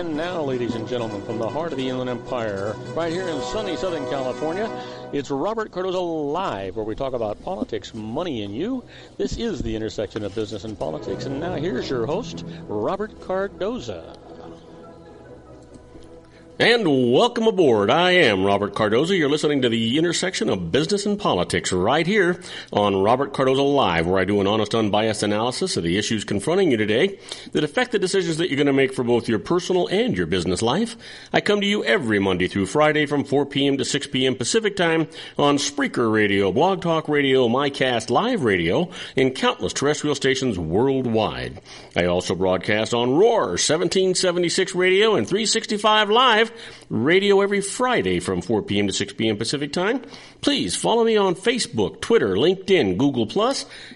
And now, ladies and gentlemen, from the heart of the Inland Empire, right here in sunny Southern California, it's Robert Cardoza Live, where we talk about politics, money, and you. This is the intersection of business and politics. And now here's your host, Robert Cardoza. And welcome aboard. I am Robert Cardoza. You're listening to the intersection of business and politics right here on Robert Cardoza Live, where I do an honest, unbiased analysis of the issues confronting you today that affect the decisions that you're going to make for both your personal and your business life. I come to you every Monday through Friday from 4 p.m. to 6 p.m. Pacific Time on Spreaker Radio, Blog Talk Radio, MyCast Live Radio, and countless terrestrial stations worldwide. I also broadcast on Roar, 1776 Radio, and 365 Live Radio every Friday from 4 p.m. to 6 p.m. Pacific Time. Please follow me on Facebook, Twitter, LinkedIn, Google+,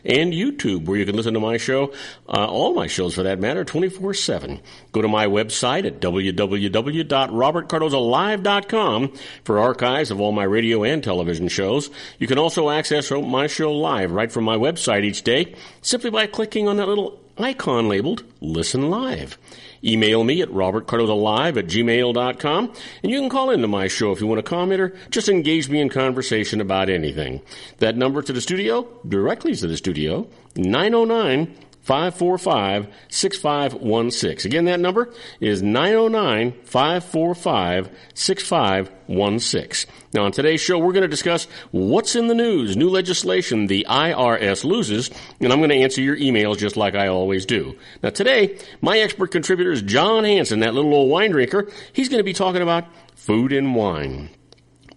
and YouTube, where you can listen to my show, all my shows for that matter, 24/7. Go to my website at www.robertcardozalive.com for archives of all my radio and television shows. You can also access my show live right from my website each day simply by clicking on that little icon labeled Listen Live. Email me at robertcardozalive@gmail.com, and you can call into my show if you want to comment or just engage me in conversation about anything. That number to the studio, directly to the studio, 909-545-6516. Again, that number is 909-545-6516. Now, on today's show, we're going to discuss what's in the news, new legislation, the IRS loses, and I'm going to answer your emails just like I always do. Now, today, my expert contributor is John Hanson, that little old wine drinker. He's going to be talking about food and wine.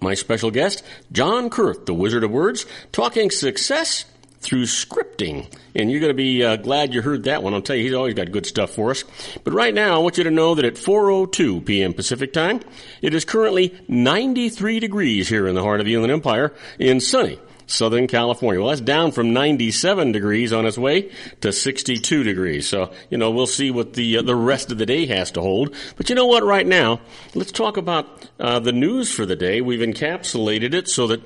My special guest, John Kurth, the Wizard of Words, talking success through scripting. And you're going to be glad you heard that one. I'll tell you, he's always got good stuff for us. But right now, I want you to know that at 4:02 p.m. Pacific Time, it is currently 93 degrees here in the heart of the Inland Empire in sunny Southern California. Well, that's down from 97 degrees on its way to 62 degrees. So, we'll see what the rest of the day has to hold. But you know what, right now, let's talk about the news for the day. We've encapsulated it so that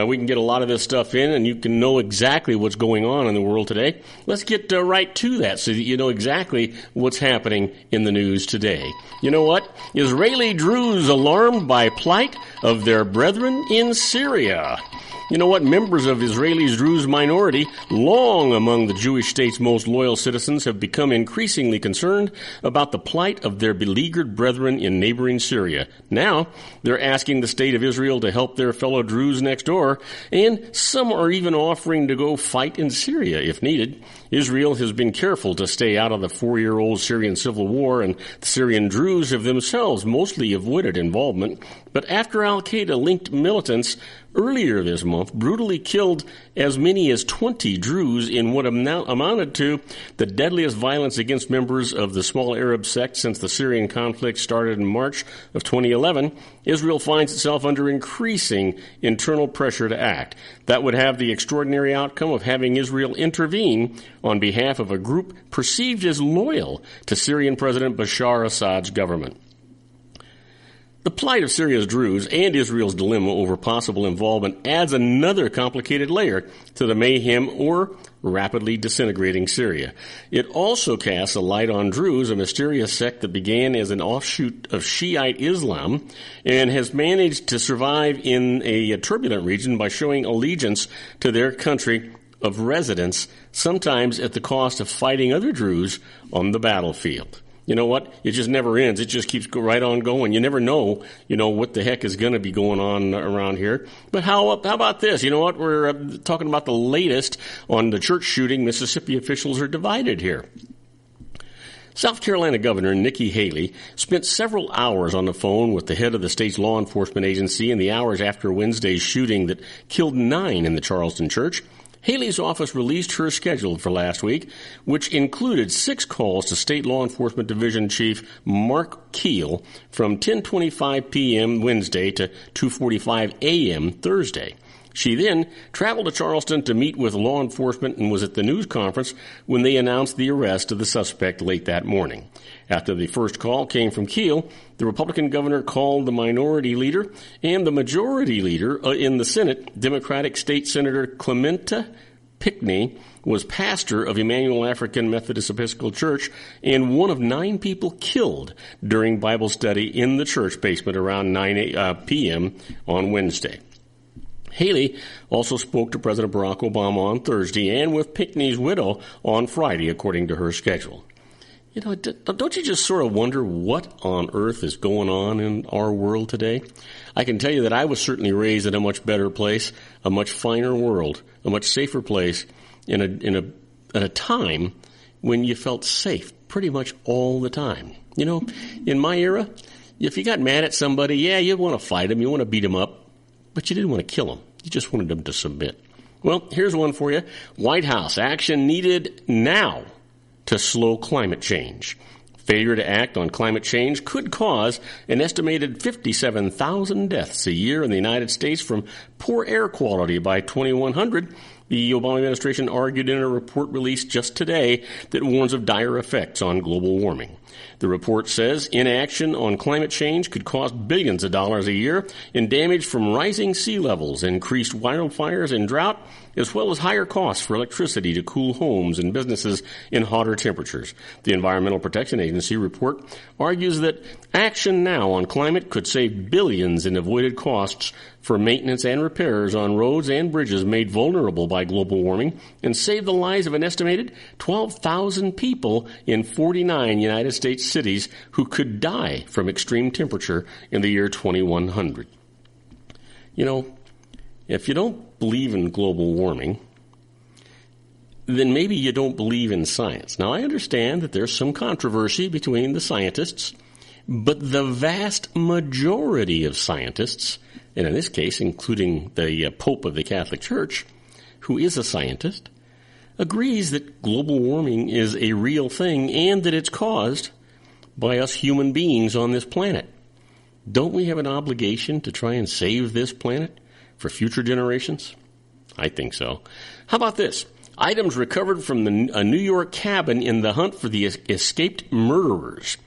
we can get a lot of this stuff in and you can know exactly what's going on in the world today. Let's get right to that so that you know exactly what's happening in the news today. You know what? Israeli Druze alarmed by plight of their brethren in Syria. You know what? Members of Israel's Druze minority, long among the Jewish state's most loyal citizens, have become increasingly concerned about the plight of their beleaguered brethren in neighboring Syria. Now, they're asking the state of Israel to help their fellow Druze next door, and some are even offering to go fight in Syria if needed. Israel has been careful to stay out of the 4-year-old Syrian civil war, and the Syrian Druze have themselves mostly avoided involvement. But after al-Qaeda-linked militants earlier this month brutally killed as many as 20 Druze in what amounted to the deadliest violence against members of the small Arab sect since the Syrian conflict started in March of 2011, Israel finds itself under increasing internal pressure to act. That would have the extraordinary outcome of having Israel intervene on behalf of a group perceived as loyal to Syrian President Bashar Assad's government. The plight of Syria's Druze and Israel's dilemma over possible involvement adds another complicated layer to the mayhem or rapidly disintegrating Syria. It also casts a light on Druze, a mysterious sect that began as an offshoot of Shiite Islam and has managed to survive in a turbulent region by showing allegiance to their country of residence, sometimes at the cost of fighting other Druze on the battlefield. You know what? It just never ends. It just keeps right on going. You never know, what the heck is going to be going on around here. But how about this? You know what? We're talking about the latest on the church shooting. Mississippi officials are divided here. South Carolina Governor Nikki Haley spent several hours on the phone with the head of the state's law enforcement agency in the hours after Wednesday's shooting that killed 9 in the Charleston church. Haley's office released her schedule for last week, which included 6 calls to State Law Enforcement Division Chief Mark Keel from 10:25 p.m. Wednesday to 2:45 a.m. Thursday. She then traveled to Charleston to meet with law enforcement and was at the news conference when they announced the arrest of the suspect late that morning. After the first call came from Keel, the Republican governor called the minority leader and the majority leader in the Senate, Democratic State Senator Clementa Pickney was pastor of Emmanuel African Methodist Episcopal Church and one of 9 people killed during Bible study in the church basement around 9 p.m. on Wednesday. Haley also spoke to President Barack Obama on Thursday and with Pickney's widow on Friday, according to her schedule. You know, don't you just sort of wonder what on earth is going on in our world today? I can tell you that I was certainly raised in a much better place, a much finer world, a much safer place at a time when you felt safe pretty much all the time. You know, in my era, if you got mad at somebody, yeah, you want to fight them, you want to beat them up, but you didn't want to kill them. You just wanted them to submit. Well, here's one for you. White House, action needed now to slow climate change. Failure to act on climate change could cause an estimated 57,000 deaths a year in the United States from poor air quality by 2100. The Obama administration argued in a report released just today that warns of dire effects on global warming. The report says inaction on climate change could cost billions of dollars a year in damage from rising sea levels, increased wildfires and drought, as well as higher costs for electricity to cool homes and businesses in hotter temperatures. The Environmental Protection Agency report argues that action now on climate could save billions in avoided costs for maintenance and repairs on roads and bridges made vulnerable by global warming and save the lives of an estimated 12,000 people in 49 United States cities who could die from extreme temperature in the year 2100. You know, if you don't believe in global warming, then maybe you don't believe in science. Now, I understand that there's some controversy between the scientists, but the vast majority of scientists, and in this case, including the Pope of the Catholic Church, who is a scientist, agrees that global warming is a real thing and that it's caused by us human beings on this planet. Don't we have an obligation to try and save this planet for future generations? I think so. How about this? Items recovered from a New York cabin in the hunt for the escaped murderers.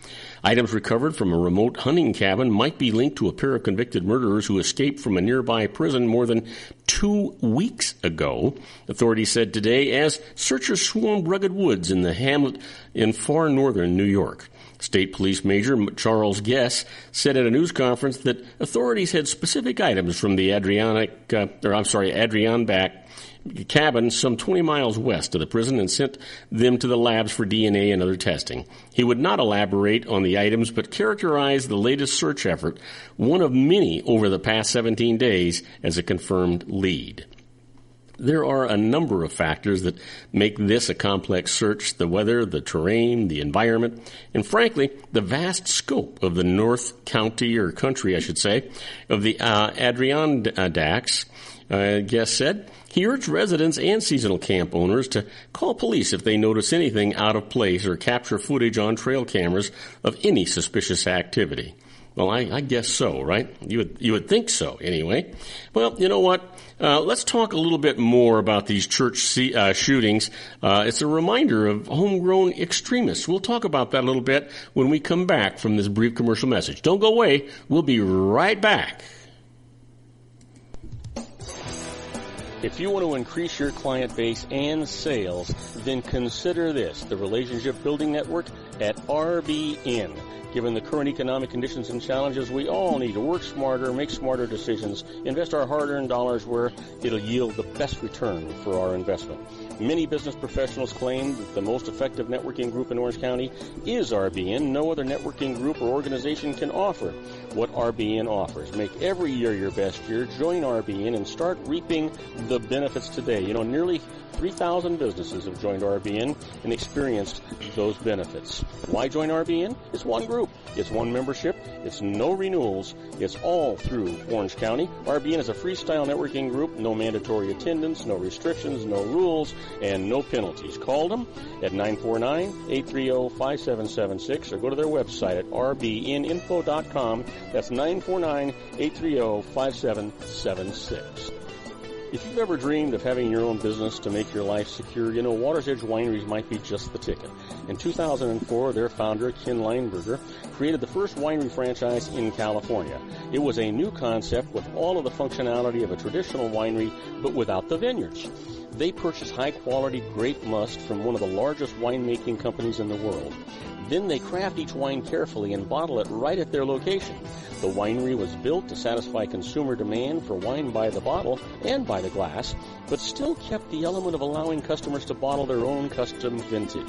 Items recovered from a remote hunting cabin might be linked to a pair of convicted murderers who escaped from a nearby prison more than 2 weeks ago, authorities said today, as searchers swarmed rugged woods in the hamlet in far northern New York. State Police Major Charles Guess said at a news conference that authorities had specific items from the Adirondack cabin some 20 miles west of the prison and sent them to the labs for DNA and other testing. He would not elaborate on the items, but characterized the latest search effort, one of many over the past 17 days, as a confirmed lead. There are a number of factors that make this a complex search: the weather, the terrain, the environment, and frankly, the vast scope of the North County, or country, I should say, of the Adirondacks, Guest said. He urged residents and seasonal camp owners to call police if they notice anything out of place or capture footage on trail cameras of any suspicious activity. Well, I guess so, right? You would think so, anyway. Well, you know what? Let's talk a little bit more about these church shootings. It's a reminder of homegrown extremists. We'll talk about that a little bit when we come back from this brief commercial message. Don't go away. We'll be right back. If you want to increase your client base and sales, then consider this, the Relationship Building Network at RBN. Given the current economic conditions and challenges, we all need to work smarter, make smarter decisions, invest our hard-earned dollars where it'll yield the best return for our investment. Many business professionals claim that the most effective networking group in Orange County is RBN. No other networking group or organization can offer what RBN offers. Make every year your best year. Join RBN and start reaping the benefits today. You know, nearly 3,000 businesses have joined RBN and experienced those benefits. Why join RBN? It's one group. It's one membership. It's no renewals. It's all through Orange County. RBN is a freestyle networking group. No mandatory attendance, no restrictions, no rules, and no penalties. Call them at 949-830-5776 or go to their website at rbninfo.com. That's 949-830-5776. If you've ever dreamed of having your own business to make your life secure, you know, Water's Edge Wineries might be just the ticket. In 2004, their founder, Ken Lineberger, created the first winery franchise in California. It was a new concept with all of the functionality of a traditional winery, but without the vineyards. They purchase high-quality grape must from one of the largest winemaking companies in the world. Then they craft each wine carefully and bottle it right at their location. The winery was built to satisfy consumer demand for wine by the bottle and by the glass, but still kept the element of allowing customers to bottle their own custom vintage.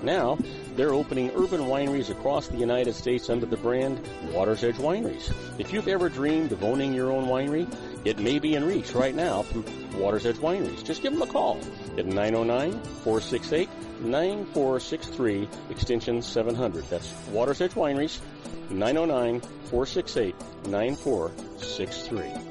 Now, they're opening urban wineries across the United States under the brand Water's Edge Wineries. If you've ever dreamed of owning your own winery, it may be in reach right now through Water's Edge Wineries. Just give them a call at 909-468-9463, extension 700. That's Water's Edge Wineries, 909-468-9463.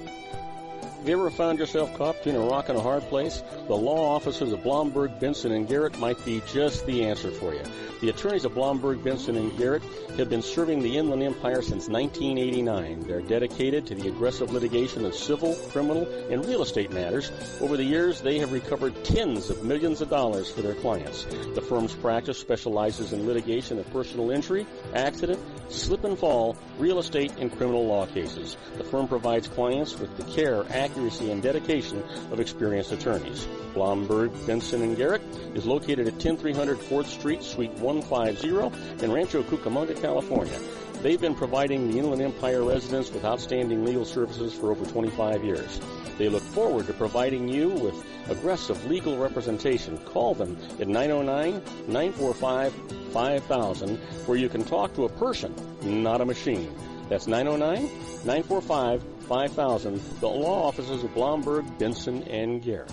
Have you ever found yourself caught between a rock and a hard place? The law offices of Blomberg, Benson, and Garrett might be just the answer for you. The attorneys of Blomberg, Benson, and Garrett have been serving the Inland Empire since 1989. They're dedicated to the aggressive litigation of civil, criminal, and real estate matters. Over the years, they have recovered tens of millions of dollars for their clients. The firm's practice specializes in litigation of personal injury, accident, slip and fall, real estate, and criminal law cases. The firm provides clients with the care, accuracy, and dedication of experienced attorneys. Blomberg, Benson, and Garrett is located at 10300 4th Street, Suite 150 in Rancho Cucamonga, California. They've been providing the Inland Empire residents with outstanding legal services for over 25 years. They look forward to providing you with aggressive legal representation. Call them at 909-945-5000, where you can talk to a person, not a machine. That's 909-945-5000, the law offices of Blomberg, Benson, and Garrett.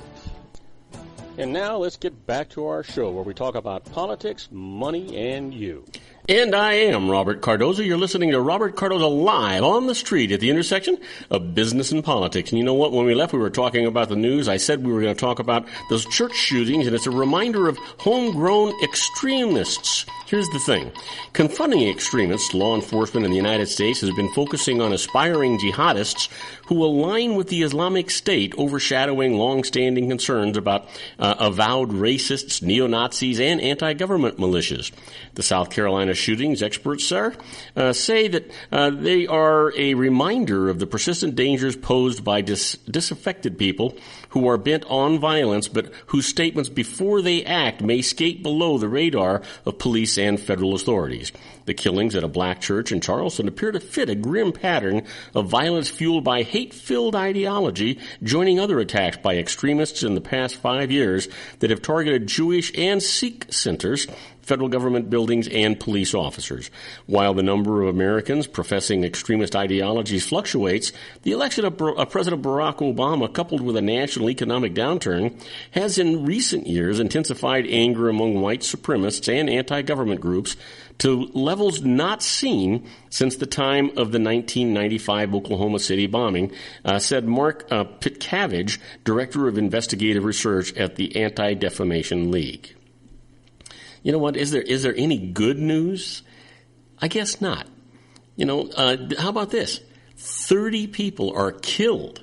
And now let's get back to our show where we talk about politics, money, and you. And I am Robert Cardoza. You're listening to Robert Cardoza live on the street at the intersection of business and politics. And you know what? When we left, we were talking about the news. I said we were going to talk about those church shootings, and it's a reminder of homegrown extremists. Here's the thing. Confronting extremists, law enforcement in the United States has been focusing on aspiring jihadists who align with the Islamic State, overshadowing long-standing concerns about avowed racists, neo-Nazis, and anti-government militias. The South Carolina shootings, experts say that they are a reminder of the persistent dangers posed by disaffected people who are bent on violence, but whose statements before they act may skate below the radar of police and federal authorities. The killings at a black church in Charleston appear to fit a grim pattern of violence fueled by hate-filled ideology, joining other attacks by extremists in the past 5 years that have targeted Jewish and Sikh centers, federal government buildings, and police officers. While the number of Americans professing extremist ideologies fluctuates, the election of President Barack Obama, coupled with a national economic downturn, has in recent years intensified anger among white supremacists and anti-government groups to levels not seen since the time of the 1995 Oklahoma City bombing, said Mark Pitcavage, Director of Investigative Research at the Anti-Defamation League. You know what? Is there any good news? I guess not. How about this? 30 people are killed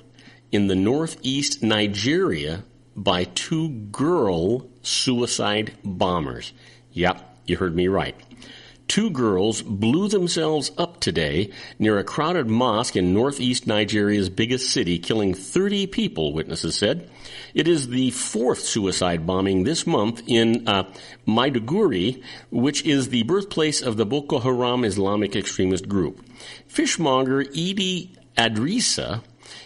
in the northeast Nigeria by 2 girl suicide bombers. Yep, you heard me right. 2 girls blew themselves up today near a crowded mosque in northeast Nigeria's biggest city, killing 30 people, witnesses said. It is the 4th suicide bombing this month in Maiduguri, which is the birthplace of the Boko Haram Islamic extremist group. Fishmonger Edie Adrisa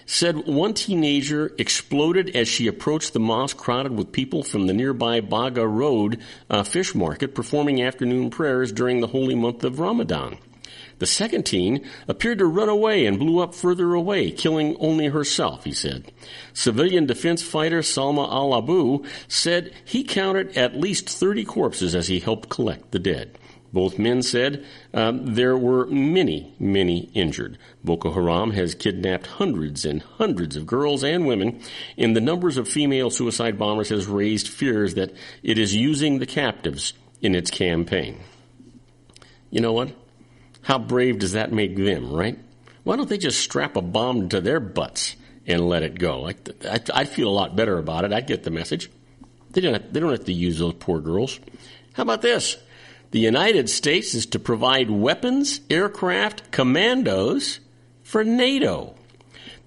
said one teenager exploded as she approached the mosque crowded with people from the nearby Baga Road fish market performing afternoon prayers during the holy month of Ramadan. The second teen appeared to run away and blew up further away, killing only herself, he said. Civilian defense fighter Salma al-Abu said he counted at least 30 corpses as he helped collect the dead. Both men said there were many, many injured. Boko Haram has kidnapped hundreds and hundreds of girls and women, and the numbers of female suicide bombers has raised fears that it is using the captives in its campaign. You know what? How brave does that make them, right? Why don't they just strap a bomb to their butts and let it go? I'd feel a lot better about it. I'd get the message. They don't have to use those poor girls. How about this? The United States is to provide weapons, aircraft, commandos for NATO.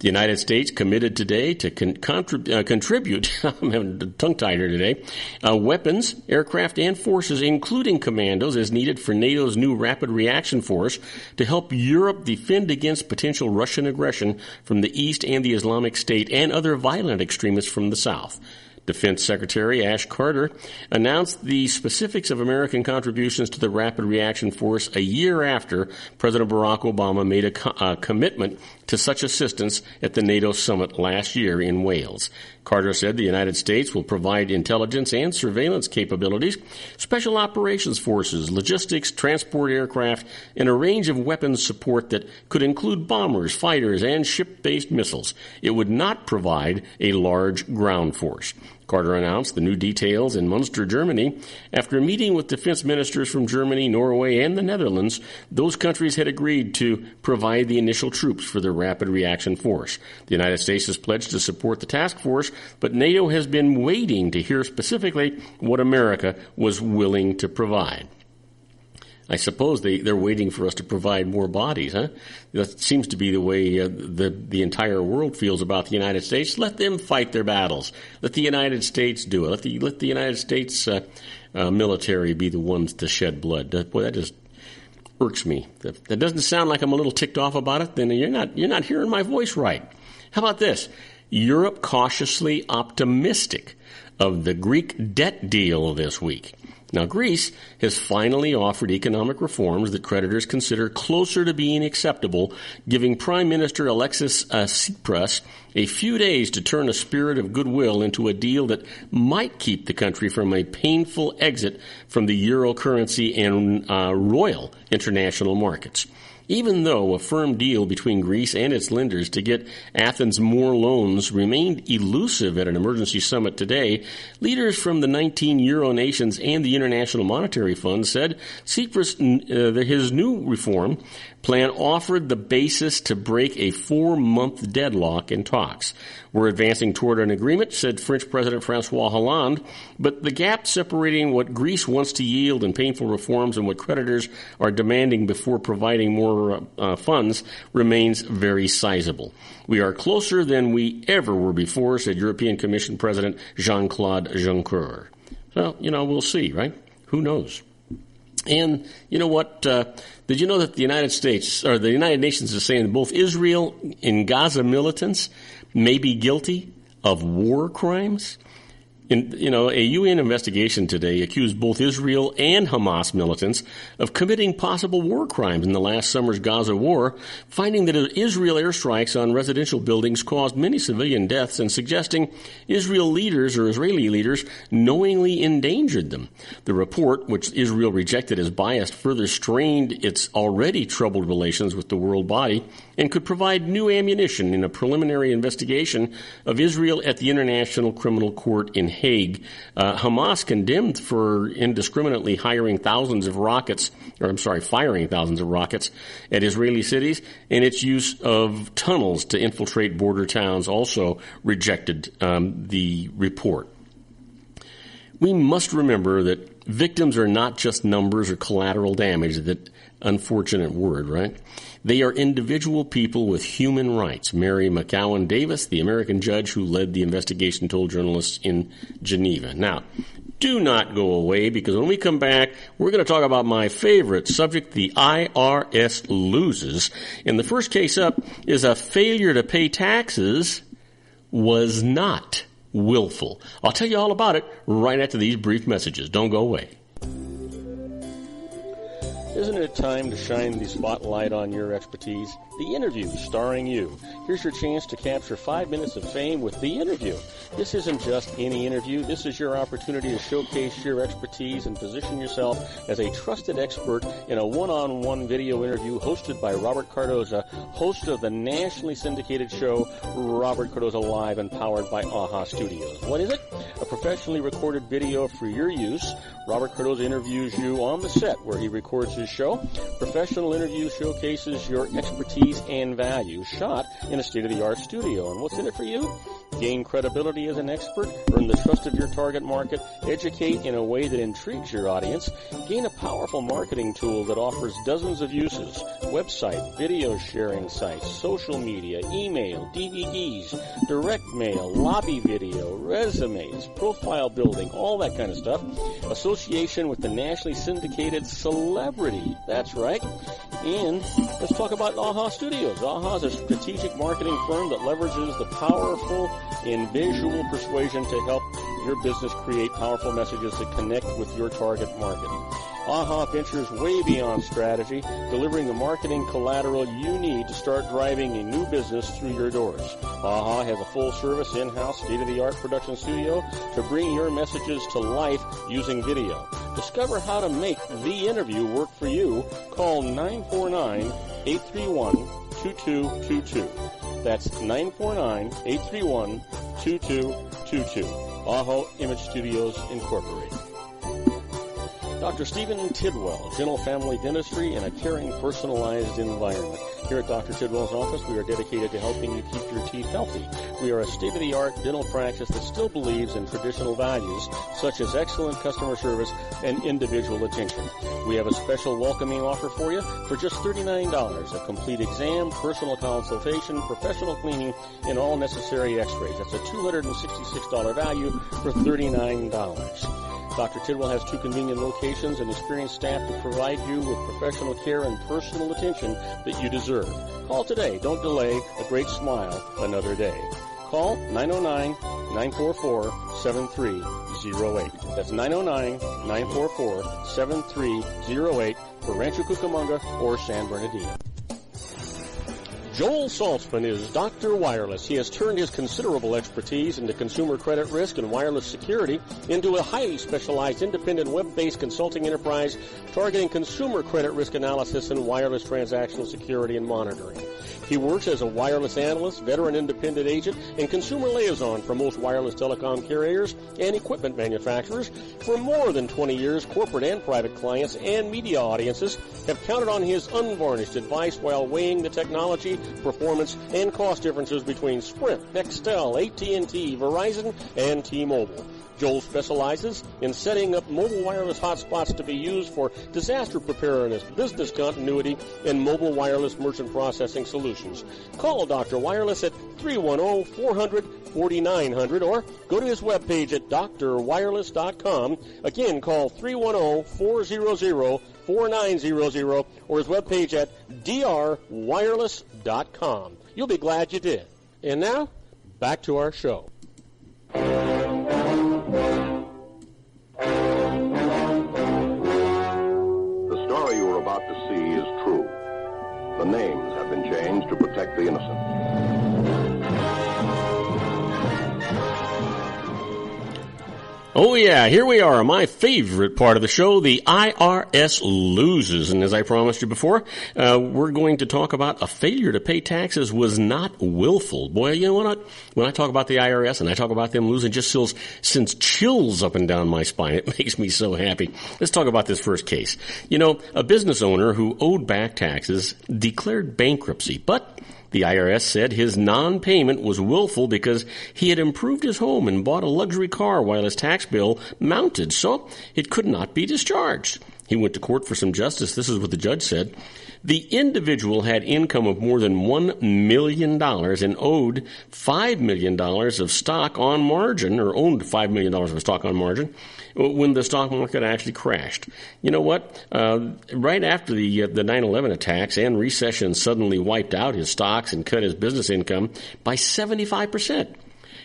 The United States committed today to contribute, I'm having a tongue-tied here today, weapons, aircraft, and forces, including commandos, as needed for NATO's new Rapid Reaction Force to help Europe defend against potential Russian aggression from the East and the Islamic State and other violent extremists from the South. Defense Secretary Ash Carter announced the specifics of American contributions to the Rapid Reaction Force a year after President Barack Obama made a commitment to such assistance at the NATO summit last year in Wales. Carter said the United States will provide intelligence and surveillance capabilities, special operations forces, logistics, transport aircraft, and a range of weapons support that could include bombers, fighters, and ship-based missiles. It would not provide a large ground force. Carter announced the new details in Munster, Germany. After a meeting with defense ministers from Germany, Norway, and the Netherlands, those countries had agreed to provide the initial troops for the Rapid Reaction Force. The United States has pledged to support the task force, but NATO has been waiting to hear specifically what America was willing to provide. I suppose they're waiting for us to provide more bodies, huh? That seems to be the way the entire world feels about the United States. Let them fight their battles. Let the United States do it. Let the United States military be the ones to shed blood. Boy, that just irks me. That doesn't sound like I'm a little ticked off about it. Then you're not hearing my voice right. How about this? Europe cautiously optimistic of the Greek debt deal this week. Now, Greece has finally offered economic reforms that creditors consider closer to being acceptable, giving Prime Minister Alexis Tsipras a few days to turn a spirit of goodwill into a deal that might keep the country from a painful exit from the euro currency and royal international markets. Even though a firm deal between Greece and its lenders to get Athens more loans remained elusive at an emergency summit today, leaders from the 19 euro nations and the International Monetary Fund said Tsipras, his new reform plan offered the basis to break a 4-month deadlock in talks. We're advancing toward an agreement, said French President François Hollande, but the gap separating what Greece wants to yield in painful reforms and what creditors are demanding before providing more funds remains very sizable. We are closer than we ever were before, said European Commission President Jean-Claude Juncker. So, we'll see, right? Who knows? And you know what? Did you know that the United States, or the United Nations is saying that both Israel and Gaza militants may be guilty of war crimes? A UN investigation today accused both Israel and Hamas militants of committing possible war crimes in the last summer's Gaza war, finding that Israel airstrikes on residential buildings caused many civilian deaths and suggesting Israeli leaders knowingly endangered them. The report, which Israel rejected as biased, further strained its already troubled relations with the world body and could provide new ammunition in a preliminary investigation of Israel at the International Criminal Court in Hague. Hamas condemned for indiscriminately firing thousands of rockets at Israeli cities, and its use of tunnels to infiltrate border towns also rejected the report. We must remember that victims are not just numbers or collateral damage, that unfortunate word, right? They are individual people with human rights. Mary McCowan Davis, the American judge who led the investigation, told journalists in Geneva. Now, do not go away, because when we come back, we're going to talk about my favorite subject, the IRS loses. And the first case up is a failure to pay taxes was not willful. I'll tell you all about it right after these brief messages. Don't go away. Isn't it time to shine the spotlight on your expertise? The Interview, starring you. Here's your chance to capture 5 minutes of fame with The Interview. This isn't just any interview. This is your opportunity to showcase your expertise and position yourself as a trusted expert in a one-on-one video interview hosted by Robert Cardoza, host of the nationally syndicated show Robert Cardoza Live and powered by AHA Studios. What is it? A professionally recorded video for your use. Robert Cardoza interviews you on the set where he records his show. Professional interview showcases your expertise and value, shot in a state-of-the-art studio. And what's in it for you? Gain credibility as an expert, earn the trust of your target market, educate in a way that intrigues your audience, gain a powerful marketing tool that offers dozens of uses, website, video sharing sites, social media, email, DVDs, direct mail, lobby video, resumes, profile building, all that kind of stuff. Association with the nationally syndicated celebrity. That's right. And let's talk about AHA Studios. AHA is a strategic marketing firm that leverages the powerful and visual persuasion to help your business create powerful messages that connect with your target market. AHA ventures way beyond strategy, delivering the marketing collateral you need to start driving a new business through your doors. AHA has a full-service, in-house, state-of-the-art production studio to bring your messages to life using video. Discover how to make the interview work for you. Call 949-831-2222. That's 949-831-2222. AHA Image Studios, Incorporated. Dr. Stephen Tidwell, General Family Dentistry in a caring, personalized environment. Here at Dr. Tidwell's office, we are dedicated to helping you keep your teeth healthy. We are a state-of-the-art dental practice that still believes in traditional values, such as excellent customer service and individual attention. We have a special welcoming offer for you for just $39, a complete exam, personal consultation, professional cleaning, and all necessary x-rays. That's a $266 value for $39. Dr. Tidwell has 2 convenient locations and experienced staff to provide you with professional care and personal attention that you deserve. Call today. Don't delay. A great smile another day. Call 909-944-7308. That's 909-944-7308 for Rancho Cucamonga or San Bernardino. Joel Saltzman is Dr. Wireless. He has turned his considerable expertise into consumer credit risk and wireless security into a highly specialized independent web-based consulting enterprise targeting consumer credit risk analysis and wireless transactional security and monitoring. He works as a wireless analyst, veteran independent agent, and consumer liaison for most wireless telecom carriers and equipment manufacturers. For more than 20 years, corporate and private clients and media audiences have counted on his unvarnished advice while weighing the technology, performance, and cost differences between Sprint, Nextel, AT&T, Verizon, and T-Mobile. Joel specializes in setting up mobile wireless hotspots to be used for disaster preparedness, business continuity, and mobile wireless merchant processing solutions. Call Dr. Wireless at 310-400-4900 or go to his webpage at drwireless.com. Again, call 310-400-4900 or his webpage at drwireless.com. You'll be glad you did. And now, back to our show. The story you are about to see is true. The names have been changed to protect the innocent. Oh, yeah, here we are, my favorite part of the show, the IRS loses. And as I promised you before, we're going to talk about a failure to pay taxes was not willful. Boy, you know what? When I talk about the IRS and I talk about them losing, it just sends chills up and down my spine. It makes me so happy. Let's talk about this first case. You know, a business owner who owed back taxes declared bankruptcy, but the IRS said his non-payment was willful because he had improved his home and bought a luxury car while his tax bill mounted, so it could not be discharged. He went to court for some justice. This is what the judge said. The individual had income of more than $1 million and owed $5 million of stock on margin, or owned $5 million of stock on margin, when the stock market actually crashed. You know what? Right after the 9/11 attacks and recession suddenly wiped out his stocks and cut his business income by 75%.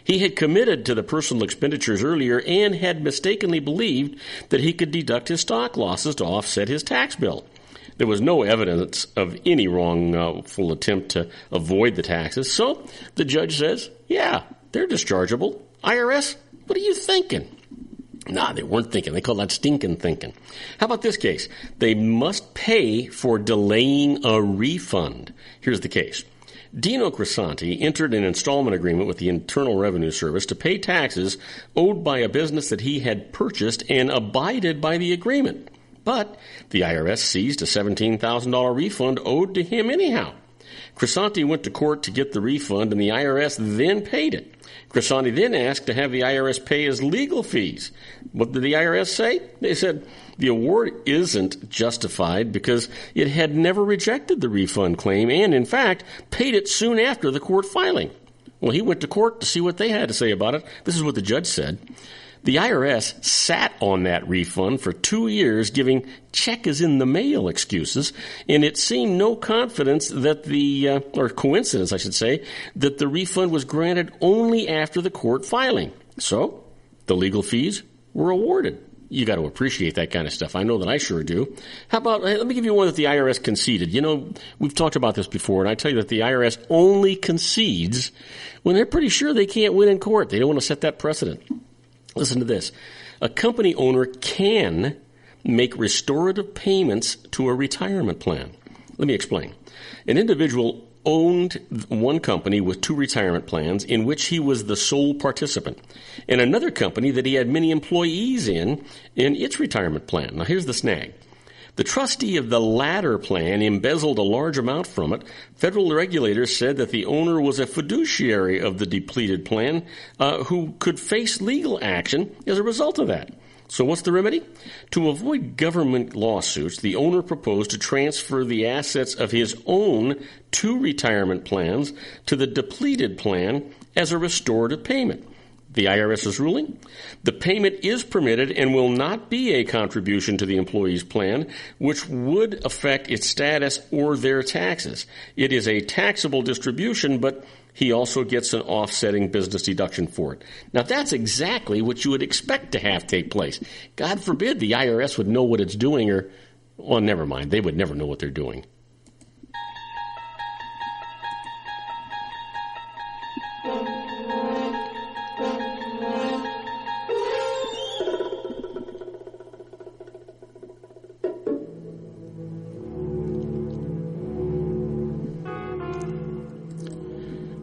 He had committed to the personal expenditures earlier and had mistakenly believed that he could deduct his stock losses to offset his tax bill. There was no evidence of any wrongful attempt to avoid the taxes, so the judge says, yeah, they're dischargeable. IRS, what are you thinking? Nah, they weren't thinking. They call that stinking thinking. How about this case? They must pay for delaying a refund. Here's the case. Dino Crisanti entered an installment agreement with the Internal Revenue Service to pay taxes owed by a business that he had purchased and abided by the agreement. But the IRS seized a $17,000 refund owed to him anyhow. Crisanti went to court to get the refund, and the IRS then paid it. Crisanti then asked to have the IRS pay his legal fees. What did the IRS say? They said the award isn't justified because it had never rejected the refund claim and, in fact, paid it soon after the court filing. Well, he went to court to see what they had to say about it. This is what the judge said. The IRS sat on that refund for 2 years, giving check is in the mail excuses, and it seemed no confidence that or coincidence, I should say, that the refund was granted only after the court filing. So, the legal fees were awarded. You got to appreciate that kind of stuff. I know that I sure do. How about, let me give you one that the IRS conceded. You know, we've talked about this before, and I tell you that the IRS only concedes when they're pretty sure they can't win in court. They don't want to set that precedent. Listen to this. A company owner can make restorative payments to a retirement plan. Let me explain. An individual owned one company with 2 retirement plans in which he was the sole participant, and another company that he had many employees in its retirement plan. Now, here's the snag. The trustee of the latter plan embezzled a large amount from it. Federal regulators said that the owner was a fiduciary of the depleted plan who could face legal action as a result of that. So what's the remedy? To avoid government lawsuits, the owner proposed to transfer the assets of his own 2 retirement plans to the depleted plan as a restorative payment. The IRS's ruling? The payment is permitted and will not be a contribution to the employee's plan, which would affect its status or their taxes. It is a taxable distribution, but he also gets an offsetting business deduction for it. Now, that's exactly what you would expect to have take place. God forbid the IRS would know what it's doing well, never mind. They would never know what they're doing.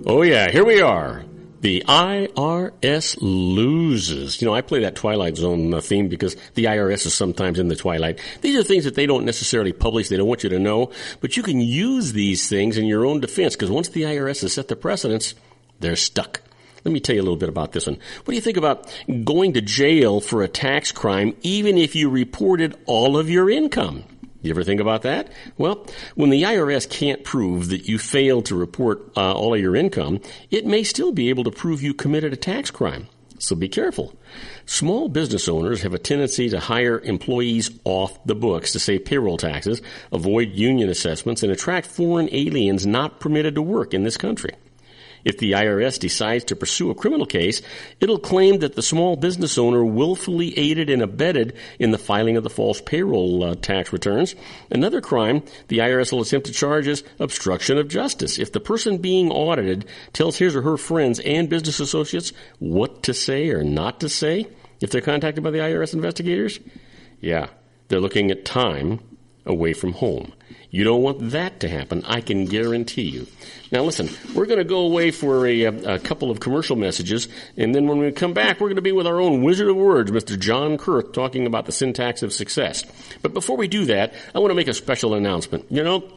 Oh, yeah, here we are. The IRS loses. You know, I play that Twilight Zone theme because the IRS is sometimes in the twilight. These are things that they don't necessarily publish. They don't want you to know. But you can use these things in your own defense because once the IRS has set the precedents, they're stuck. Let me tell you a little bit about this one. What do you think about going to jail for a tax crime even if you reported all of your income? You ever think about that? Well, when the IRS can't prove that you failed to report all of your income, it may still be able to prove you committed a tax crime. So be careful. Small business owners have a tendency to hire employees off the books to save payroll taxes, avoid union assessments, and attract foreign aliens not permitted to work in this country. If the IRS decides to pursue a criminal case, it'll claim that the small business owner willfully aided and abetted in the filing of the false payroll tax returns. Another crime the IRS will attempt to charge is obstruction of justice. If the person being audited tells his or her friends and business associates what to say or not to say if they're contacted by the IRS investigators, yeah, they're looking at time away from home. You don't want that to happen, I can guarantee you. Now listen, we're going to go away for a couple of commercial messages, and then when we come back, we're going to be with our own Wizard of Words, Mr. John Kurth, talking about the syntax of success. But before we do that, I want to make a special announcement. You know,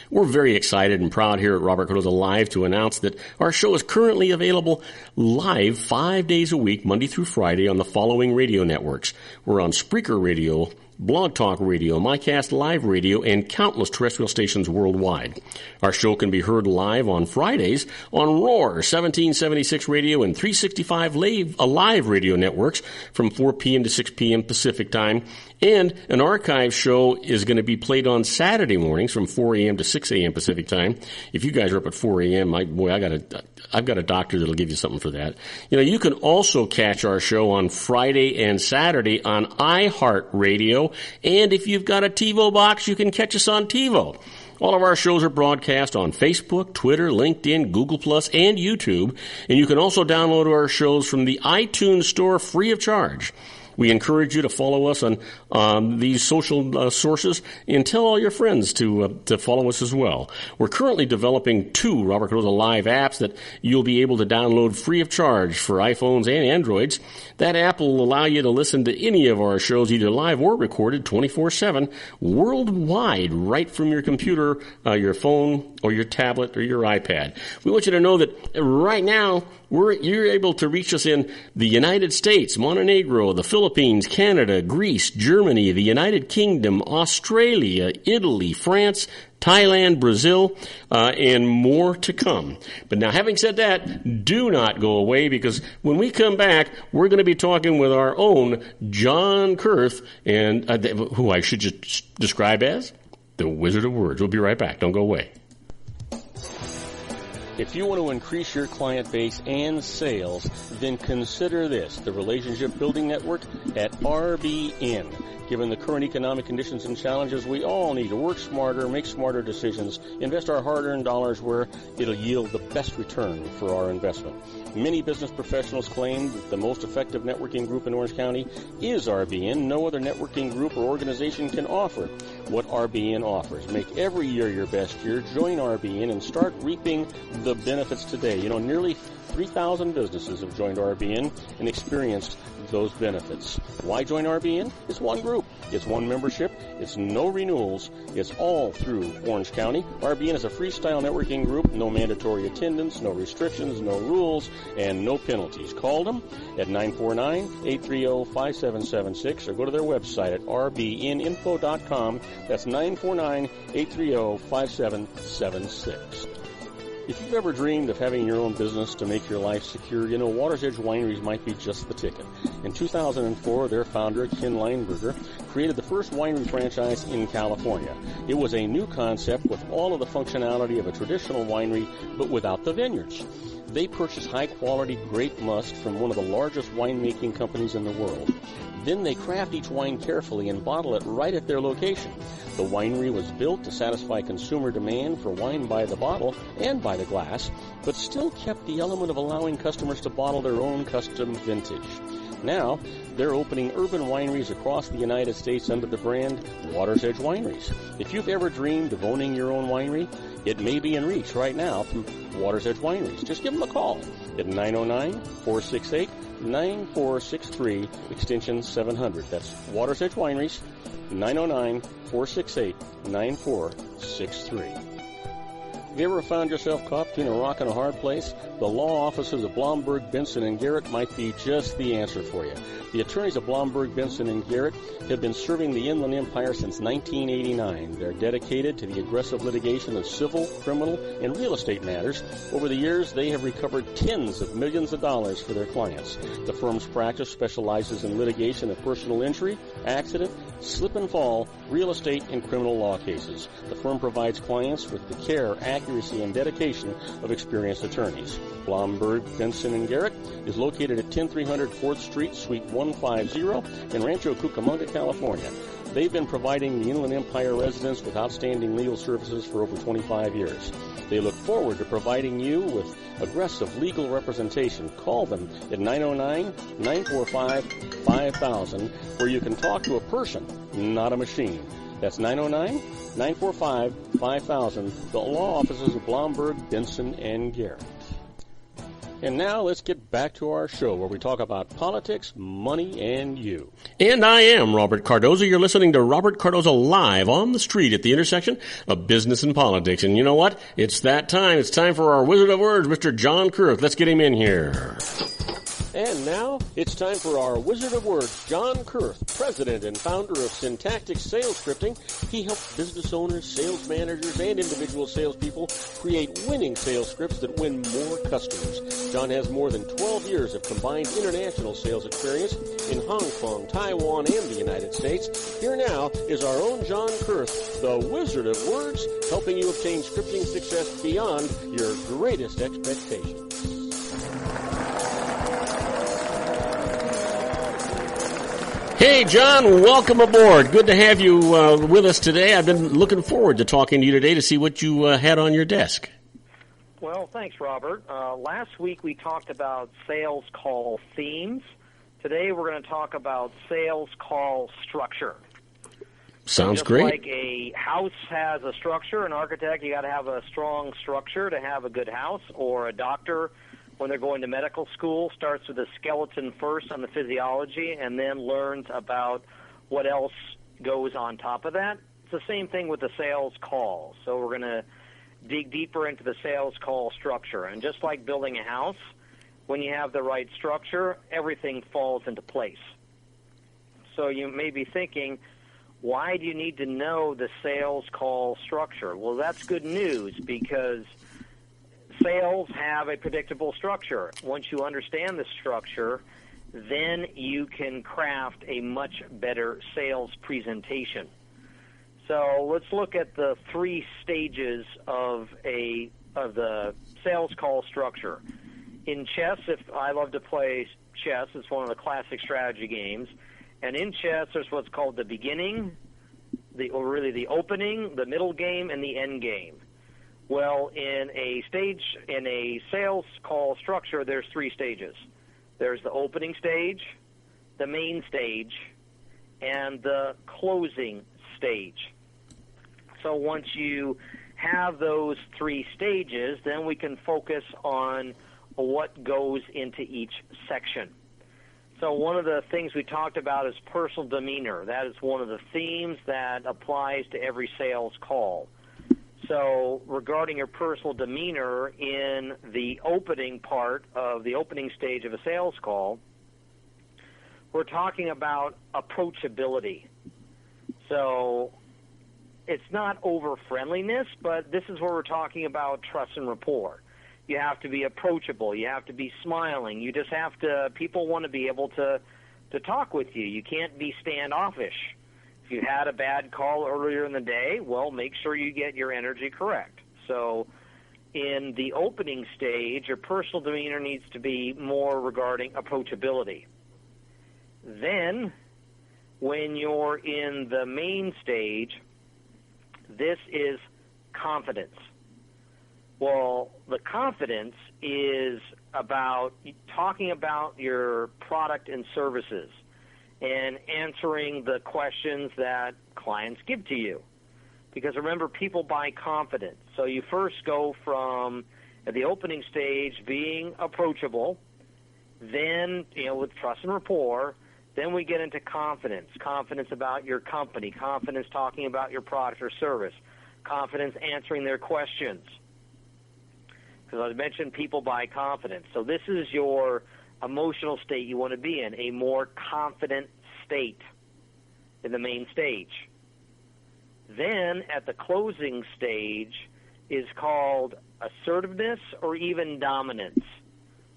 we're very excited and proud here at Robert Cardoza Live to announce that our show is currently available live 5 days a week, Monday through Friday, on the following radio networks. We're on Spreaker Radio, Blog Talk Radio, MyCast Live Radio, and countless terrestrial stations worldwide. Our show can be heard live on Fridays on Roar, 1776 Radio, and 365 Live Radio networks from 4 p.m. to 6 p.m. Pacific Time. And an archive show is going to be played on Saturday mornings from 4 a.m. to 6 a.m. Pacific Time. If you guys are up at 4 a.m., I've got a doctor that'll give you something for that. You know, you can also catch our show on Friday and Saturday on iHeartRadio. And if you've got a TiVo box, you can catch us on TiVo. All of our shows are broadcast on Facebook, Twitter, LinkedIn, Google+, and YouTube. And you can also download our shows from the iTunes Store free of charge. We encourage you to follow us on these social sources and tell all your friends to follow us as well. We're currently developing 2 Robert Cardoza Live apps that you'll be able to download free of charge for iPhones and Androids. That app will allow you to listen to any of our shows, either live or recorded, 24/7, worldwide, right from your computer, your phone, or your tablet, or your iPad. We want you to know that right now, You're able to reach us in the United States, Montenegro, the Philippines, Canada, Greece, Germany, the United Kingdom, Australia, Italy, France, Thailand, Brazil, and more to come. But now, having said that, do not go away, because when we come back, we're going to be talking with our own John Kurth, and who I should just describe as the Wizard of Words. We'll be right back. Don't go away. If you want to increase your client base and sales, then consider this, the Relationship Building Network at RBN. Given the current economic conditions and challenges, we all need to work smarter, make smarter decisions, invest our hard-earned dollars where it'll yield the best return for our investment. Many business professionals claim that the most effective networking group in Orange County is RBN. No other networking group or organization can offer what RBN offers. Make every year your best year. Join RBN and start reaping the benefits today. You know, nearly 3,000 businesses have joined RBN and experienced those benefits. Why join RBN? It's one group. It's one membership. It's no renewals. It's all through Orange County. RBN is a freestyle networking group. No mandatory attendance, no restrictions, no rules, and no penalties. Call them at 949-830-5776 or go to their website at rbninfo.com. That's 949-830-5776. If you've ever dreamed of having your own business to make your life secure, you know Water's Edge Wineries might be just the ticket. In 2004, their founder, Ken Lineberger, created the first winery franchise in California. It was a new concept with all of the functionality of a traditional winery, but without the vineyards. They purchased high-quality grape must from one of the largest winemaking companies in the world. Then they craft each wine carefully and bottle it right at their location. The winery was built to satisfy consumer demand for wine by the bottle and by the glass, but still kept the element of allowing customers to bottle their own custom vintage. Now, they're opening urban wineries across the United States under the brand Water's Edge Wineries. If you've ever dreamed of owning your own winery, it may be in reach right now through Water's Edge Wineries. Just give them a call at 909-468-9463, extension 700. That's Water's Edge Wineries, 909-468-9463. Have you ever found yourself caught between a rock and a hard place? The law offices of Blomberg, Benson, & Garrett might be just the answer for you. The attorneys of Blomberg, Benson, & Garrett have been serving the Inland Empire since 1989. They're dedicated to the aggressive litigation of civil, criminal, and real estate matters. Over the years, they have recovered tens of millions of dollars for their clients. The firm's practice specializes in litigation of personal injury, accident, slip and fall, real estate, and criminal law cases. The firm provides clients with the care, accuracy, and dedication of experienced attorneys. Blomberg, Benson, & Garrett is located at 10300 4th Street, Suite 150 in Rancho Cucamonga, California. They've been providing the Inland Empire residents with outstanding legal services for over 25 years. They look forward to providing you with aggressive legal representation. Call them at 909-945-5000, where you can talk to a person, not a machine. That's 909-945-5000, the law offices of Blomberg, Benson, & Garrett. And now let's get back to our show where we talk about politics, money, and you. And I am Robert Cardoza. You're listening to Robert Cardoza live on the street at the intersection of business and politics. And you know what? It's that time. It's time for our Wizard of Words, Mr. John Kurth. Let's get him in here. And now, it's time for our Wizard of Words, John Kurth, president and founder of Syntactic Sales Scripting. He helps business owners, sales managers, and individual salespeople create winning sales scripts that win more customers. John has more than 12 years of combined international sales experience in Hong Kong, Taiwan, and the United States. Here now is our own John Kurth, the Wizard of Words, helping you obtain scripting success beyond your greatest expectations. Hey, John, welcome aboard. Good to have you with us today. I've been looking forward to talking to you today to see what you had on your desk. Well, thanks, Robert. Last week we talked about sales call themes. Today we're going to talk about sales call structure. Sounds Just great. Like a house has a structure, an architect, you got to have a strong structure to have a good house, or a doctor, when they're going to medical school, starts with a skeleton first on the physiology and then learns about what else goes on top of that. It's the same thing with the sales call. So we're going to dig deeper into the sales call structure. And just like building a house, when you have the right structure, everything falls into place. So you may be thinking, why do you need to know the sales call structure? Well, that's good news because sales have a predictable structure. Once you understand the structure, then you can craft a much better sales presentation. So let's look at the 3 stages of the sales call structure. In chess, if I love to play chess, it's one of the classic strategy games. And in chess, there's what's called the beginning, the opening, the middle game, and the end game. Well, in a sales call structure, there's 3 stages. There's the opening stage, the main stage, and the closing stage. So once you have those 3 stages, then we can focus on what goes into each section. So one of the things we talked about is personal demeanor. That is one of the themes that applies to every sales call. So regarding your personal demeanor in the opening part of the opening stage of a sales call, we're talking about approachability. So it's not over-friendliness, but this is where we're talking about trust and rapport. You have to be approachable. You have to be smiling. You just have to, people want to be able to talk with you. You can't be standoffish. If you had a bad call earlier in the day, well, make sure you get your energy correct. So in the opening stage, your personal demeanor needs to be more regarding approachability. Then, when you're in the main stage, this is confidence. Well, the confidence is about talking about your product and services and answering the questions that clients give to you. Because remember, people buy confidence. So you first go from, at the opening stage, being approachable, then, with trust and rapport, then we get into confidence. Confidence about your company, confidence talking about your product or service, confidence answering their questions. Because I mentioned people buy confidence. So this is your emotional state you want to be in, a more confident state in the main stage. Then at the closing stage is called assertiveness or even dominance.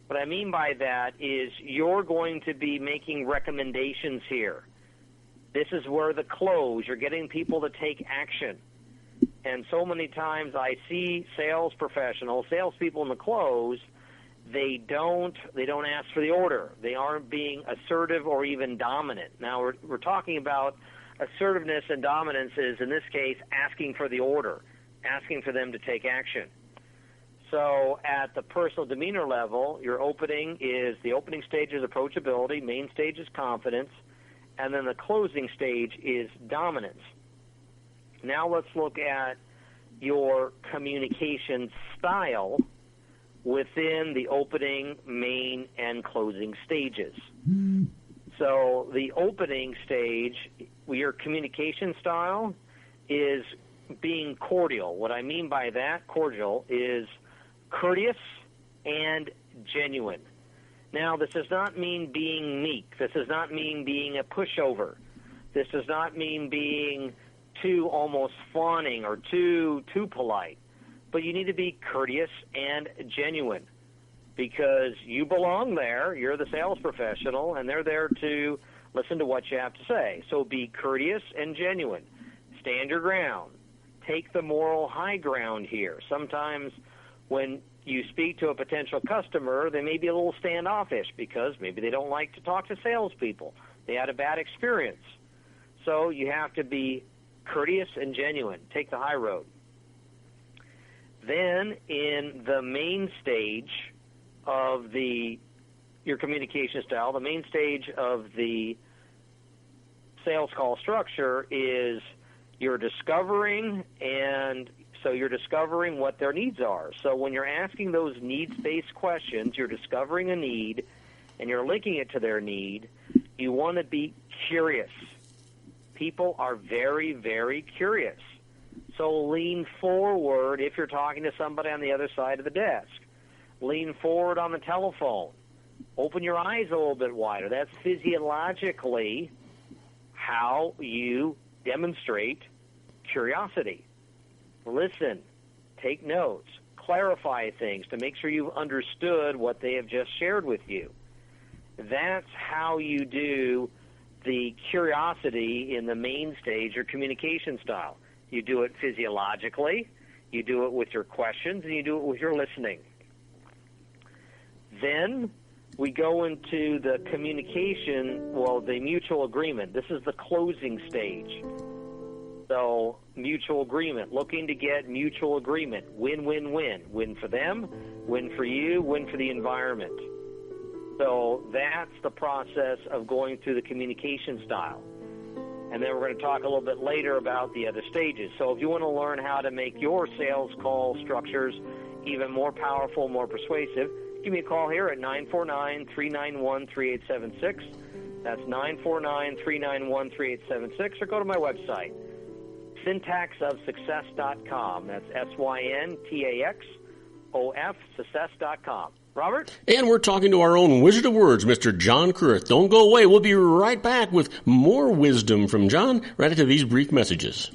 What I mean by that is you're going to be making recommendations here. This is where the close, you're getting people to take action. And so many times I see salespeople in the close, they don't ask for the order. They aren't being assertive or even dominant. Now we're talking about assertiveness and dominance is, in this case, asking for the order, asking for them to take action. So at the personal demeanor level, the opening stage is approachability, main stage is confidence, and then the closing stage is dominance. Now let's look at your communication style within the opening, main, and closing stages. So the opening stage, your communication style is being cordial. What I mean by that, cordial, is courteous and genuine. Now, this does not mean being meek. This does not mean being a pushover. This does not mean being too almost fawning or too polite. But you need to be courteous and genuine because you belong there. You're the sales professional, and they're there to listen to what you have to say. So be courteous and genuine. Stand your ground. Take the moral high ground here. Sometimes when you speak to a potential customer, they may be a little standoffish because maybe they don't like to talk to salespeople. They had a bad experience. So you have to be courteous and genuine. Take the high road. Then in the main stage of your communication style, the main stage of the sales call structure is you're discovering what their needs are. So when you're asking those needs-based questions, you're discovering a need and you're linking it to their need. You want to be curious. People are very, very curious. So lean forward if you're talking to somebody on the other side of the desk. Lean forward on the telephone. Open your eyes a little bit wider. That's physiologically how you demonstrate curiosity. Listen, take notes, clarify things to make sure you've understood what they have just shared with you. That's how you do the curiosity in the main stage or communication style. You do it physiologically, you do it with your questions, and you do it with your listening. Then we go into the communication, the mutual agreement. This is the closing stage. So mutual agreement, looking to get mutual agreement, win-win-win. Win for them, win for you, win for the environment. So that's the process of going through the communication style. And then we're going to talk a little bit later about the other stages. So if you want to learn how to make your sales call structures even more powerful, more persuasive, give me a call here at 949-391-3876. That's 949-391-3876, or go to my website, syntaxofsuccess.com. That's SYNTAXOF, success.com. Robert? And we're talking to our own Wizard of Words, Mr. John Kurth. Don't go away. We'll be right back with more wisdom from John right after these brief messages.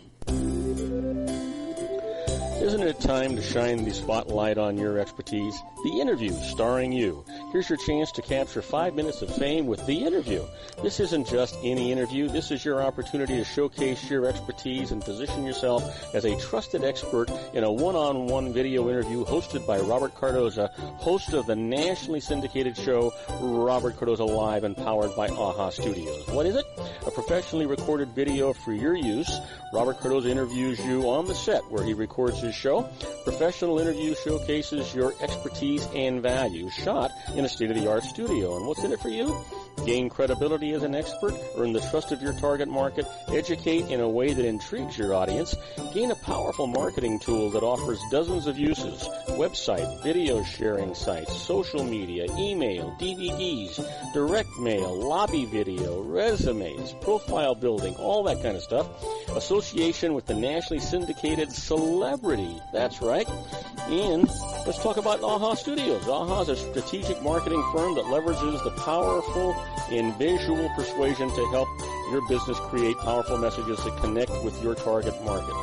Isn't it time to shine the spotlight on your expertise? The Interview, starring you. Here's your chance to capture 5 minutes of fame with The Interview. This isn't just any interview. This is your opportunity to showcase your expertise and position yourself as a trusted expert in a one-on-one video interview hosted by Robert Cardoza, host of the nationally syndicated show Robert Cardoza Live and powered by AHA Studios. What is it? A professionally recorded video for your use. Robert Cardoza interviews you on the set where he records his show. Professional interview showcases your expertise and value, shot in a state-of-the-art studio. And what's in it for you? Gain credibility as an expert, earn the trust of your target market, educate in a way that intrigues your audience, gain a powerful marketing tool that offers dozens of uses, website, video sharing sites, social media, email, DVDs, direct mail, lobby video, resumes, profile building, all that kind of stuff. Association with the nationally syndicated celebrity. That's right. And let's talk about AHA Studios. AHA is a strategic marketing firm that leverages the powerful in visual persuasion to help your business create powerful messages that connect with your target market.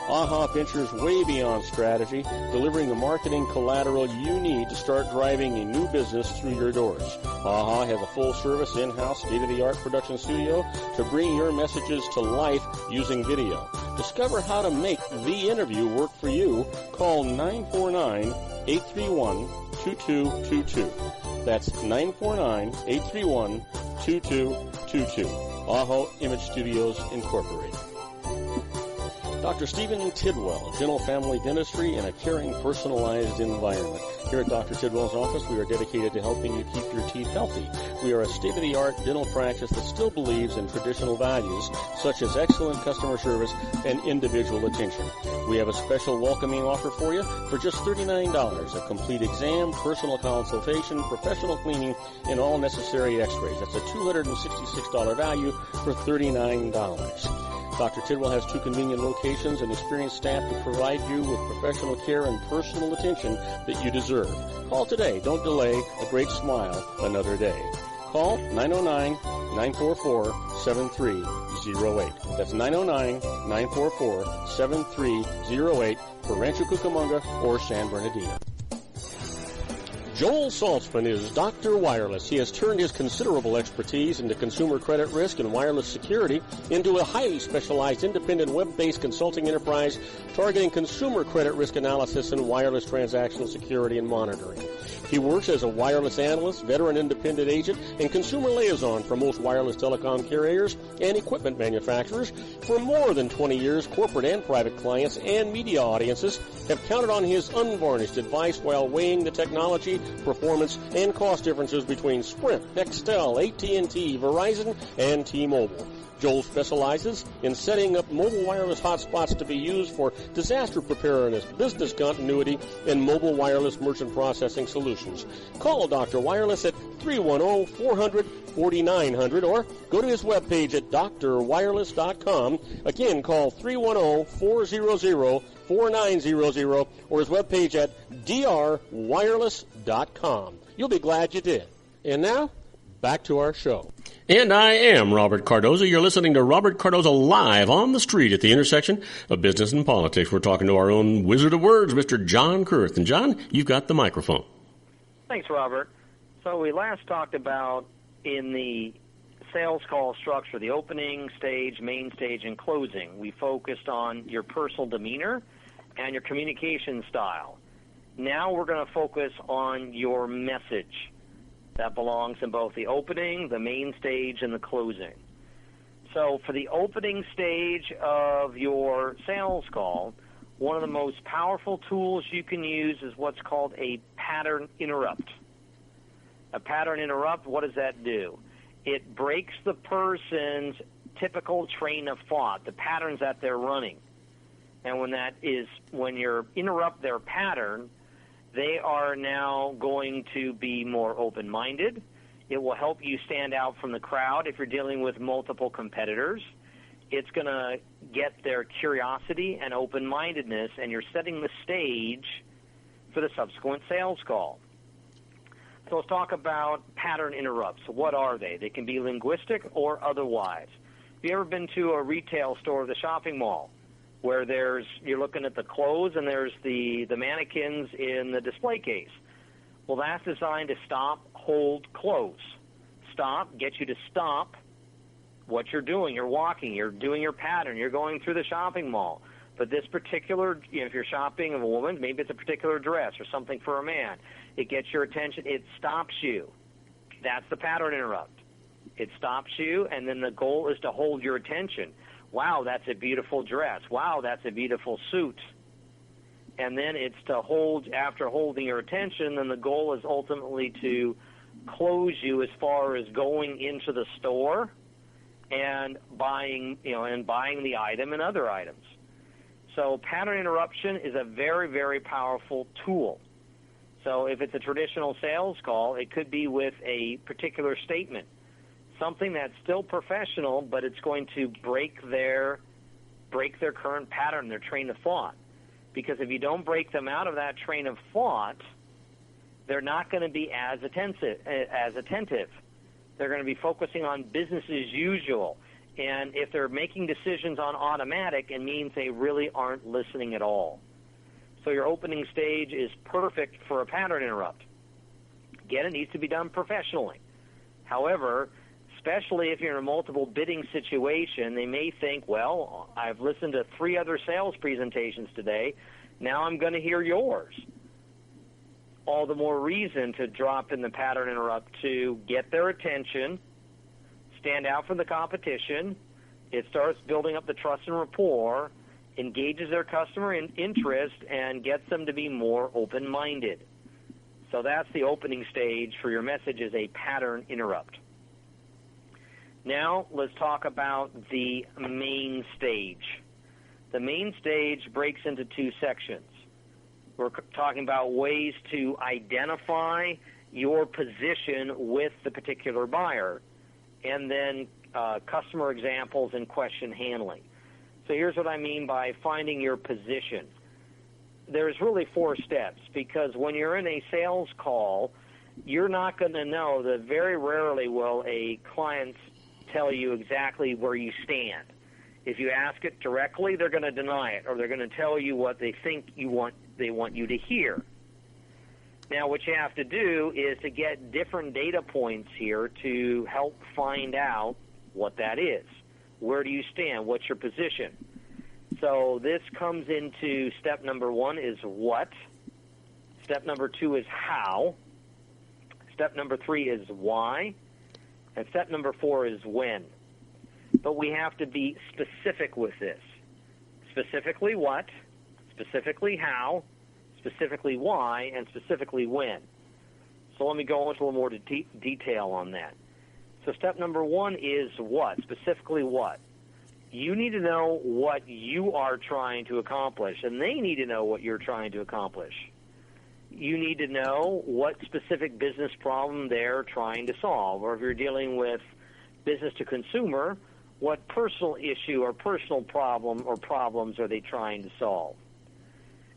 AHA ventures way beyond strategy, delivering the marketing collateral you need to start driving a new business through your doors. AHA has a full-service, in-house, state-of-the-art production studio to bring your messages to life using video. Discover how to make The Interview work for you. Call 949-831-2222. That's 949-831-2222. AHA Image Studios, Incorporated. Dr. Stephen Tidwell, Dental Family Dentistry in a caring, personalized environment. Here at Dr. Tidwell's office, we are dedicated to helping you keep your teeth healthy. We are a state-of-the-art dental practice that still believes in traditional values, such as excellent customer service and individual attention. We have a special welcoming offer for you for just $39, a complete exam, personal consultation, professional cleaning, and all necessary x-rays. That's a $266 value for $39. Dr. Tidwell has 2 convenient locations and experienced staff to provide you with professional care and personal attention that you deserve. Call today. Don't delay. A great smile another day. Call 909-944-7308. That's 909-944-7308 for Rancho Cucamonga or San Bernardino. Joel Saltzman is Dr. Wireless. He has turned his considerable expertise into consumer credit risk and wireless security into a highly specialized independent web-based consulting enterprise targeting consumer credit risk analysis and wireless transactional security and monitoring. He works as a wireless analyst, veteran independent agent, and consumer liaison for most wireless telecom carriers and equipment manufacturers. For more than 20 years, corporate and private clients and media audiences have counted on his unvarnished advice while weighing the technology, performance, and cost differences between Sprint, Nextel, AT&T, Verizon, and T-Mobile. Joel specializes in setting up mobile wireless hotspots to be used for disaster preparedness, business continuity, and mobile wireless merchant processing solutions. Call Dr. Wireless at 310-400-4900 or go to his webpage at drwireless.com. Again, call 310-400-4900 or his webpage at drwireless.com. You'll be glad you did. And now, back to our show. And I am Robert Cardoza. You're listening to Robert Cardoza live on the street at the intersection of business and politics. We're talking to our own wizard of words, Mr. John Kurth. And John, you've got the microphone. Thanks, Robert. So we last talked about in the sales call structure, the opening stage, main stage, and closing. We focused on your personal demeanor and your communication style. Now we're going to focus on your message. That belongs in both the opening, the main stage, and the closing. So for the opening stage of your sales call, one of the most powerful tools you can use is what's called a pattern interrupt. A pattern interrupt, what does that do? It breaks the person's typical train of thought, the patterns that they're running. And when you interrupt their pattern, they are now going to be more open-minded. It will help you stand out from the crowd if you're dealing with multiple competitors. It's going to get their curiosity and open-mindedness, and you're setting the stage for the subsequent sales call. So let's talk about pattern interrupts. What are they? They can be linguistic or otherwise. Have you ever been to a retail store or the shopping mall where you're looking at the clothes and there's the mannequins in the display case? Well, that's designed to stop, hold, close. Stop, get you to stop what you're doing. You're walking, you're doing your pattern, you're going through the shopping mall. But this particular, if you're shopping of a woman, maybe it's a particular dress or something for a man. It gets your attention, it stops you. That's the pattern interrupt. It stops you, and then the goal is to hold your attention. Wow, that's a beautiful dress. Wow, that's a beautiful suit. And then it's to hold, after holding your attention, then the goal is ultimately to close you as far as going into the store and buying the item and other items. So pattern interruption is a very, very powerful tool. So if it's a traditional sales call, it could be with a particular statement, something that's still professional, but it's going to break their current pattern, their train of thought. Because if you don't break them out of that train of thought, they're not going to be as attentive. They're going to be focusing on business as usual. And if they're making decisions on automatic, it means they really aren't listening at all. So your opening stage is perfect for a pattern interrupt. Again, it needs to be done professionally. However, especially if you're in a multiple bidding situation, they may think, well, I've listened to 3 other sales presentations today. Now I'm going to hear yours. All the more reason to drop in the pattern interrupt to get their attention, stand out from the competition. It starts building up the trust and rapport, engages their customer in interest, and gets them to be more open-minded. So that's the opening stage for your message, is a pattern interrupt. Now let's talk about the main stage. The main stage breaks into 2 sections. We're talking about ways to identify your position with the particular buyer, and then customer examples and question handling. So here's what I mean by finding your position. There's really 4 steps, because when you're in a sales call, you're not going to know that very rarely will a client tell you exactly where you stand. If you ask it directly, they're going to deny it, or they're going to tell you what they think they want you to hear. Now, what you have to do is to get different data points here to help find out what that is. Where do you stand? What's your position? So this comes into step number 1 is what. Step number 2 is how. Step number 3 is why. And step number 4 is when. But we have to be specific with this. Specifically what, specifically how, specifically why, and specifically when. So let me go into a little more detail on that. So step number 1 is what, specifically what. You need to know what you are trying to accomplish, and they need to know what you're trying to accomplish. You need to know what specific business problem they're trying to solve, or if you're dealing with business to consumer, what personal issue or personal problem or problems are they trying to solve.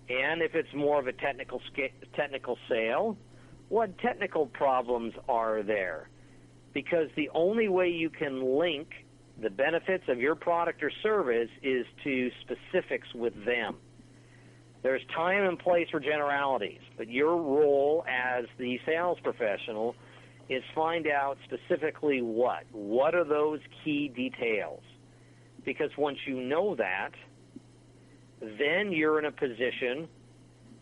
And if it's more of a technical sale, what technical problems are there? Because the only way you can link the benefits of your product or service is to specifics with them. There's time and place for generalities, but your role as the sales professional is find out specifically what. What are those key details? Because once you know that, then you're in a position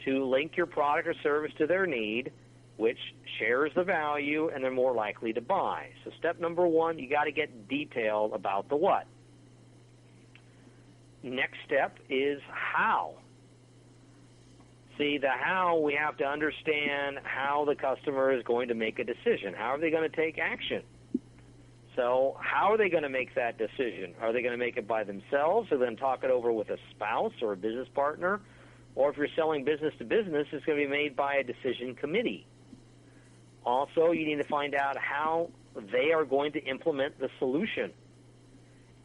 to link your product or service to their need, which shares the value, and they're more likely to buy. So step number one, you got to get detailed about the what. Next step is how. See, the how, we have to understand how the customer is going to make a decision. How are they going to take action? So how are they going to make that decision? Are they going to make it by themselves, or then talk it over with a spouse or a business partner? Or if you're selling business to business, it's going to be made by a decision committee. Also, you need to find out how they are going to implement the solution.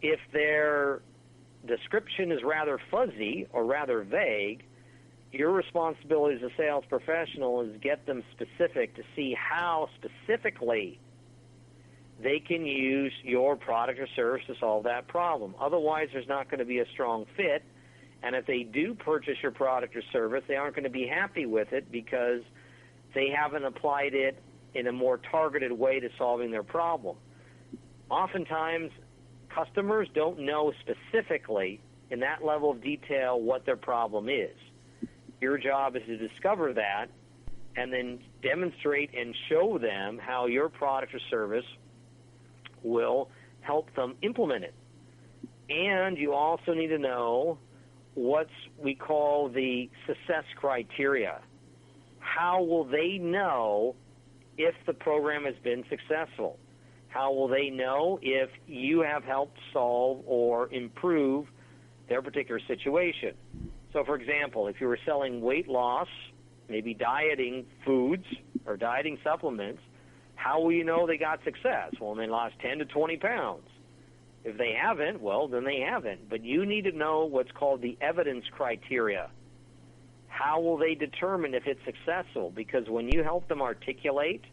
If their description is rather fuzzy or rather vague, your responsibility as a sales professional is get them specific to see how specifically they can use your product or service to solve that problem. Otherwise, there's not going to be a strong fit, and if they do purchase your product or service, they aren't going to be happy with it because they haven't applied it in a more targeted way to solving their problem. Oftentimes, customers don't know specifically in that level of detail what their problem is. Your job is to discover that and then demonstrate and show them how your product or service will help them implement it. And you also need to know what we call the success criteria. How will they know if the program has been successful? How will they know if you have helped solve or improve their particular situation? So, for example, if you were selling weight loss, maybe dieting foods or dieting supplements, how will you know they got success? Well, they lost 10 to 20 pounds. If they haven't, well, then they haven't. But you need to know what's called the evidence criteria. How will they determine if it's successful? Because when you help them articulate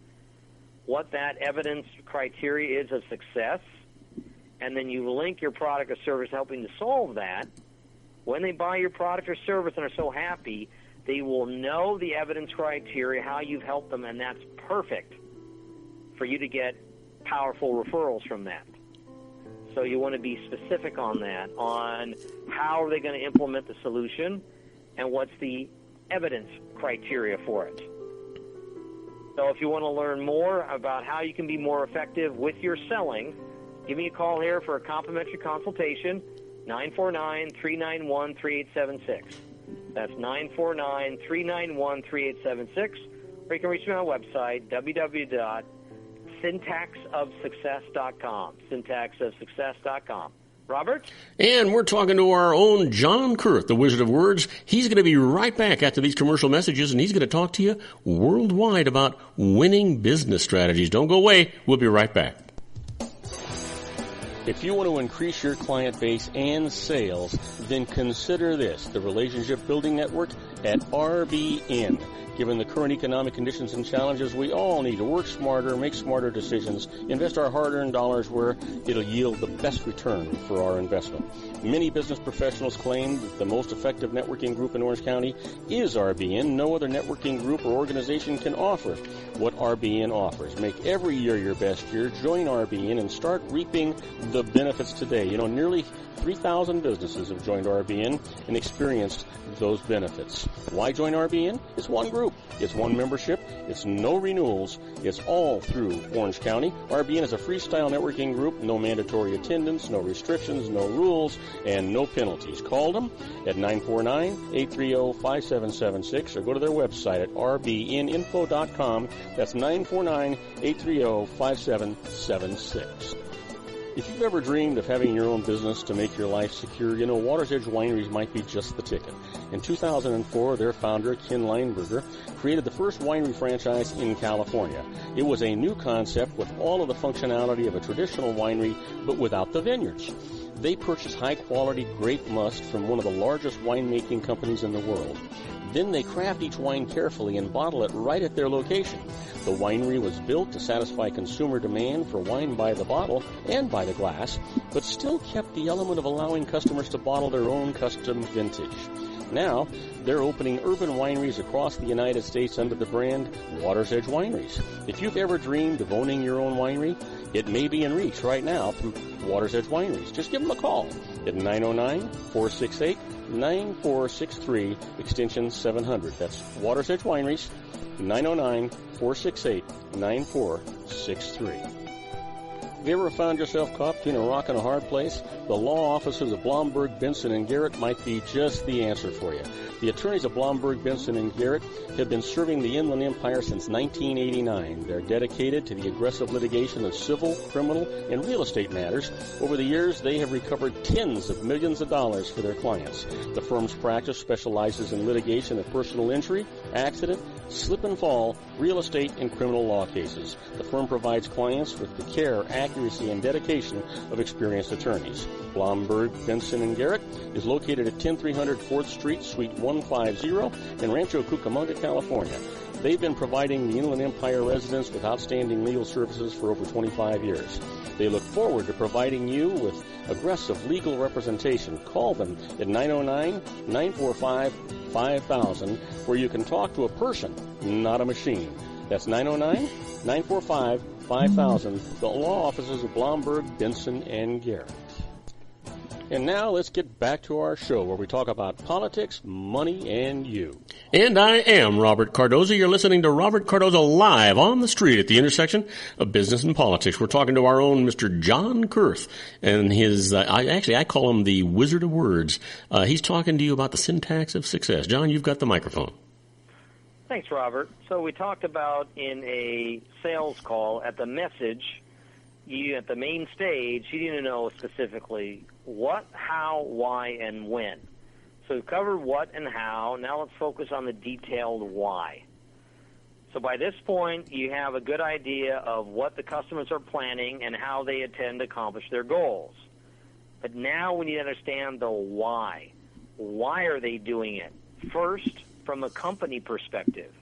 what that evidence criteria is of success, and then you link your product or service helping to solve that, when they buy your product or service and are so happy, they will know the evidence criteria, how you've helped them, and that's perfect for you to get powerful referrals from that. So you want to be specific on that, on how are they going to implement the solution and what's the evidence criteria for it. So if you want to learn more about how you can be more effective with your selling, give me a call here for a complimentary consultation, 949-391-3876. That's 949-391-3876. Or you can reach me on my website, www.syntaxofsuccess.com. Syntaxofsuccess.com. Robert? And we're talking to our own John Kurth, the Wizard of Words. He's going to be right back after these commercial messages, and he's going to talk to you worldwide about winning business strategies. Don't go away. We'll be right back. If you want to increase your client base and sales, then consider this, the Relationship Building Network at RBN. Given the current economic conditions and challenges, we all need to work smarter, make smarter decisions, invest our hard-earned dollars where it'll yield the best return for our investment. Many business professionals claim that the most effective networking group in Orange County is RBN. No other networking group or organization can offer what RBN offers. Make every year your best year. Join RBN and start reaping the benefits today. You know, nearly 3,000 businesses have joined RBN and experienced those benefits. Why join RBN? It's one group. It's one membership. It's no renewals. It's all through Orange County. RBN is a freestyle networking group. No mandatory attendance, no restrictions, no rules, and no penalties. Call them at 949-830-5776 or go to their website at rbninfo.com. That's 949-830-5776. If you've ever dreamed of having your own business to make your life secure, you know, Water's Edge Wineries might be just the ticket. In 2004, their founder, Ken Lineberger, created the first winery franchise in California. It was a new concept with all of the functionality of a traditional winery, but without the vineyards. They purchased high-quality grape must from one of the largest winemaking companies in the world. Then they craft each wine carefully and bottle it right at their location. The winery was built to satisfy consumer demand for wine by the bottle and by the glass, but still kept the element of allowing customers to bottle their own custom vintage. Now, they're opening urban wineries across the United States under the brand Water's Edge Wineries. If you've ever dreamed of owning your own winery, it may be in reach right now from Water's Edge Wineries. Just give them a call at 909-468-9463, extension 700. That's Water's Edge Wineries, 909-468-9463. Have you ever found yourself caught between a rock and a hard place? The law offices of Blomberg, Benson, & Garrett might be just the answer for you. The attorneys of Blomberg, Benson, & Garrett have been serving the Inland Empire since 1989. They're dedicated to the aggressive litigation of civil, criminal, and real estate matters. Over the years, they have recovered tens of millions of dollars for their clients. The firm's practice specializes in litigation of personal injury, accident, slip and fall, real estate, and criminal law cases. The firm provides clients with the care, accuracy, and dedication of experienced attorneys. Blomberg, Benson, & Garrett is located at 10300 4th Street, Suite 150 in Rancho Cucamonga, California. They've been providing the Inland Empire residents with outstanding legal services for over 25 years. They look forward to providing you with aggressive legal representation. Call them at 909-945-5000, where you can talk to a person, not a machine. That's 909-945-5000, the law offices of Blomberg, Benson, & Garrett. And now let's get back to our show where we talk about politics, money, and you. And I am Robert Cardoza. You're listening to Robert Cardoza live on the street at the intersection of business and politics. We're talking to our own Mr. John Kurth and his, I call him the Wizard of Words. He's talking to you about the syntax of success. John, you've got the microphone. Thanks, Robert. So we talked about in a sales call at the message, at the main stage, you need to know specifically what, how, why, and when. So we've covered what and how. Now let's focus on the detailed why. So by this point, you have a good idea of what the customers are planning and how they intend to accomplish their goals. But now we need to understand the why. Why are they doing it? First, from a company perspective.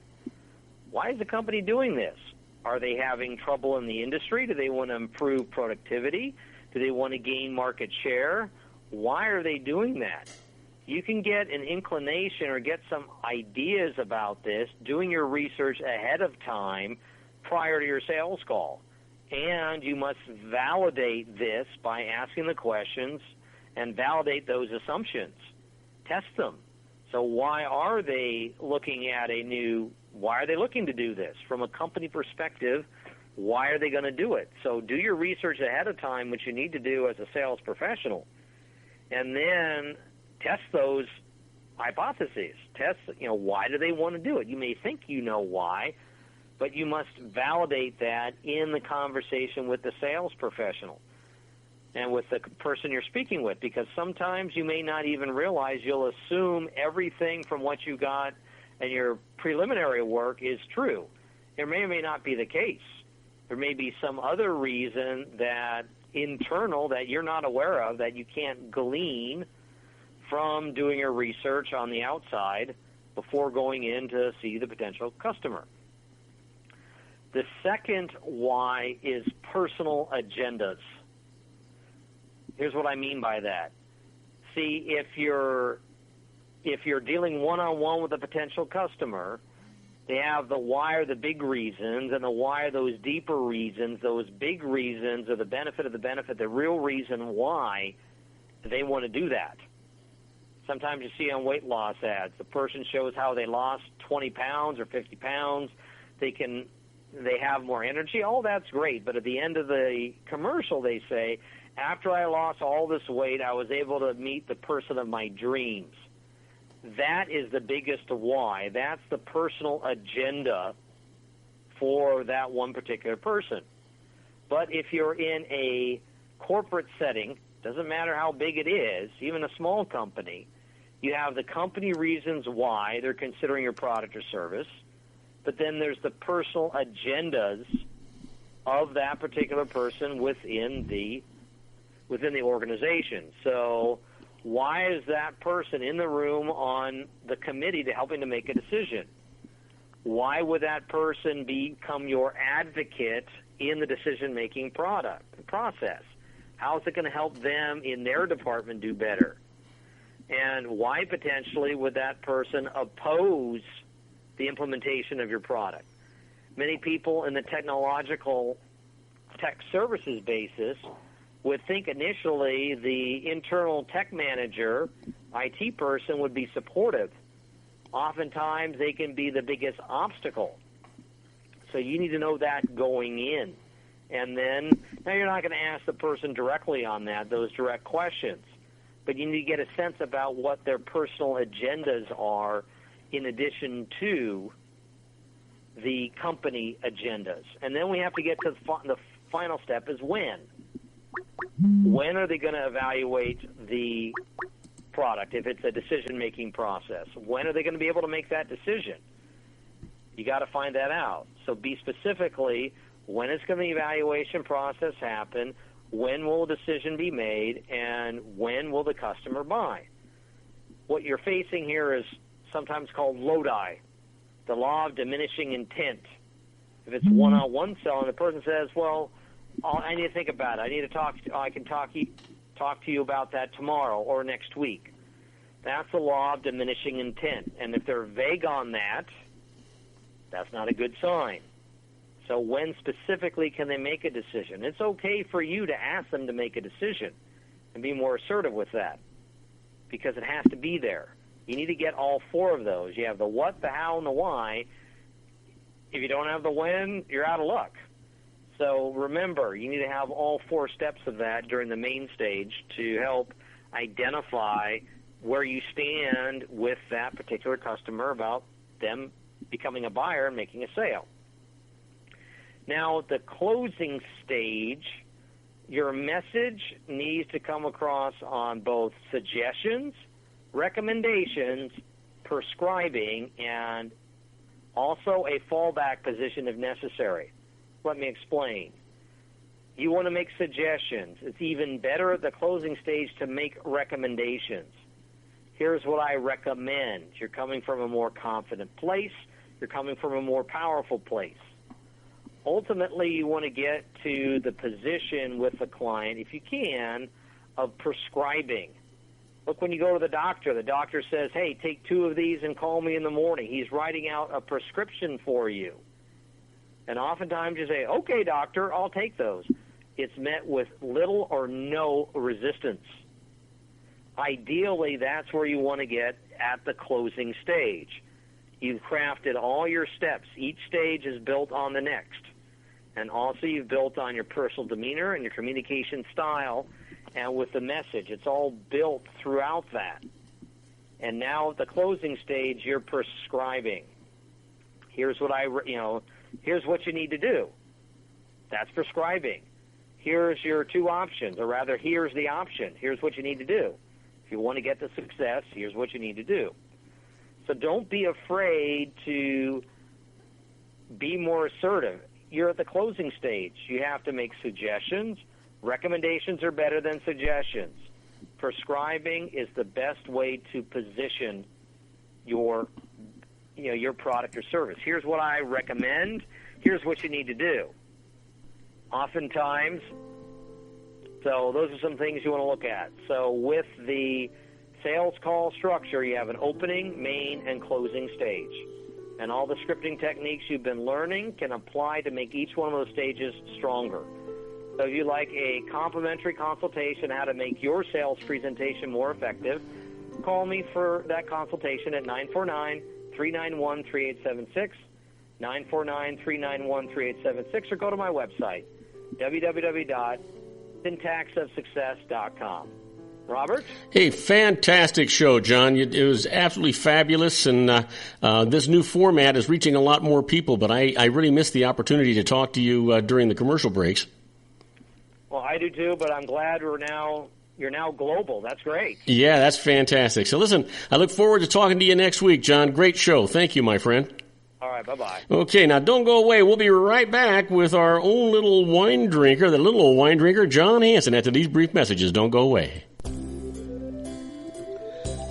Why is the company doing this? Are they having trouble in the industry? Do they want to improve productivity? Do they want to gain market share? Why are they doing that? You can get an inclination or get some ideas about this doing your research ahead of time prior to your sales call. And you must validate this by asking the questions and validate those assumptions. Test them. So why are they looking to do this? From a company perspective, why are they going to do it? So do your research ahead of time, which you need to do as a sales professional, and then test those hypotheses. Test, why do they want to do it? You may think you know why, but you must validate that in the conversation with the sales professional and with the person you're speaking with, because sometimes you may not even realize you'll assume everything from what you got and your preliminary work is true. It may or may not be the case. There may be some other reason that internal that you're not aware of that you can't glean from doing your research on the outside before going in to see the potential customer. The second why is personal agendas. Here's what I mean by that. See, if you're dealing one-on-one with a potential customer, they have the why are the big reasons, and the why are those deeper reasons. Those big reasons are the benefit of the benefit, the real reason why they want to do that. Sometimes you see on weight loss ads, the person shows how they lost 20 pounds or 50 pounds. They have more energy. All that's great, but at the end of the commercial they say, after I lost all this weight, I was able to meet the person of my dreams. That is the biggest why. That's the personal agenda for that one particular person. But if you're in a corporate setting, doesn't matter how big it is, even a small company, you have the company reasons why they're considering your product or service, but then there's the personal agendas of that particular person within the organization. So Why is that person in the room on the committee to helping to make a decision? Why would that person become your advocate in the decision-making process? How is it going to help them in their department do better? And why potentially would that person oppose the implementation of your product? Many people in the technological tech services basis would think initially the internal tech manager, IT person, would be supportive. Oftentimes they can be the biggest obstacle. So you need to know that going in. And then, now you're not going to ask the person directly on that, those direct questions, but you need to get a sense about what their personal agendas are in addition to the company agendas. And then we have to get to the final step is when. When are they going to evaluate the product if it's a decision-making process? When are they going to be able to make that decision? You got to find that out. So be specifically, when is going to the evaluation process happen? When will a decision be made? And when will the customer buy? What you're facing here is sometimes called LODI, the law of diminishing intent. If it's one-on-one selling, the person says, well, I need to think about it. I need to talk to you about that tomorrow or next week. That's the law of diminishing intent. And if they're vague on that, that's not a good sign. So when specifically can they make a decision? It's okay for you to ask them to make a decision and be more assertive with that because it has to be there. You need to get all four of those. You have the what, the how, and the why. If you don't have the when, you're out of luck. So remember, you need to have all four steps of that during the main stage to help identify where you stand with that particular customer about them becoming a buyer and making a sale. Now, at the closing stage, your message needs to come across on both suggestions, recommendations, prescribing, and also a fallback position if necessary. Let me explain. You want to make suggestions. It's even better at the closing stage to make recommendations. Here's what I recommend. You're coming from a more confident place. You're coming from a more powerful place. Ultimately, you want to get to the position with the client, if you can, of prescribing. Look, when you go to the doctor says, hey, take 2 of these and call me in the morning. He's writing out a prescription for you. And oftentimes you say, okay, doctor, I'll take those. It's met with little or no resistance. Ideally, that's where you want to get at the closing stage. You've crafted all your steps. Each stage is built on the next. And also you've built on your personal demeanor and your communication style and with the message. It's all built throughout that. And now at the closing stage, you're prescribing. Here's what here's what you need to do. That's prescribing. Here's your 2 options, or rather, here's the option. Here's what you need to do. If you want to get the success, here's what you need to do. So don't be afraid to be more assertive. You're at the closing stage. You have to make suggestions. Recommendations are better than suggestions. Prescribing is the best way to position your product or service. Here's what I recommend. Here's what you need to do. Oftentimes, so those are some things you want to look at. So with the sales call structure, you have an opening, main, and closing stage. And all the scripting techniques you've been learning can apply to make each one of those stages stronger. So if you'd like a complimentary consultation on how to make your sales presentation more effective, call me for that consultation at 949-391-3876, 949-391-3876, or go to my website, www.syntaxofsuccess.com. Robert? Hey, fantastic show, John. It was absolutely fabulous, and this new format is reaching a lot more people, but I really missed the opportunity to talk to you during the commercial breaks. Well, I do too, but I'm glad you're now global. That's great. Yeah, that's fantastic. So listen, I look forward to talking to you next week, John. Great show. Thank you, my friend. All right, bye-bye. Okay, now don't go away. We'll be right back with our own little wine drinker, John Hansen, after these brief messages. Don't go away.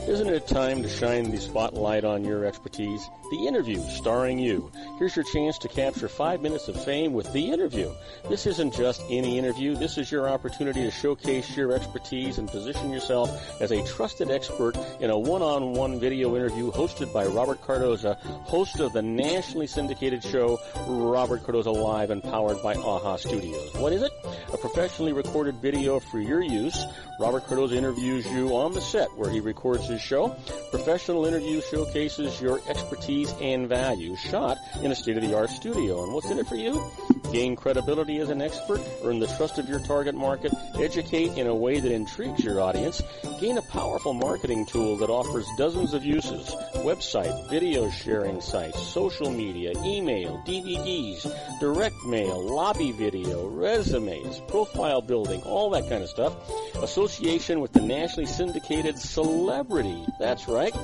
Isn't it time to shine the spotlight on your expertise? The Interview, starring you. Here's your chance to capture 5 minutes of fame with The Interview. This isn't just any interview. This is your opportunity to showcase your expertise and position yourself as a trusted expert in a one-on-one video interview hosted by Robert Cardoza, host of the nationally syndicated show Robert Cardoza Live and powered by AHA Studios. What is it? A professionally recorded video for your use. Robert Cardoza interviews you on the set where he records his show. Professional interview showcases your expertise and value, shot in a state-of-the-art studio. And what's in it for you? Gain credibility as an expert, earn the trust of your target market, educate in a way that intrigues your audience, gain a powerful marketing tool that offers dozens of uses, website, video sharing sites, social media, email, DVDs, direct mail, lobby video, resumes, profile building, all that kind of stuff. Association with the nationally syndicated celebrity. That's right.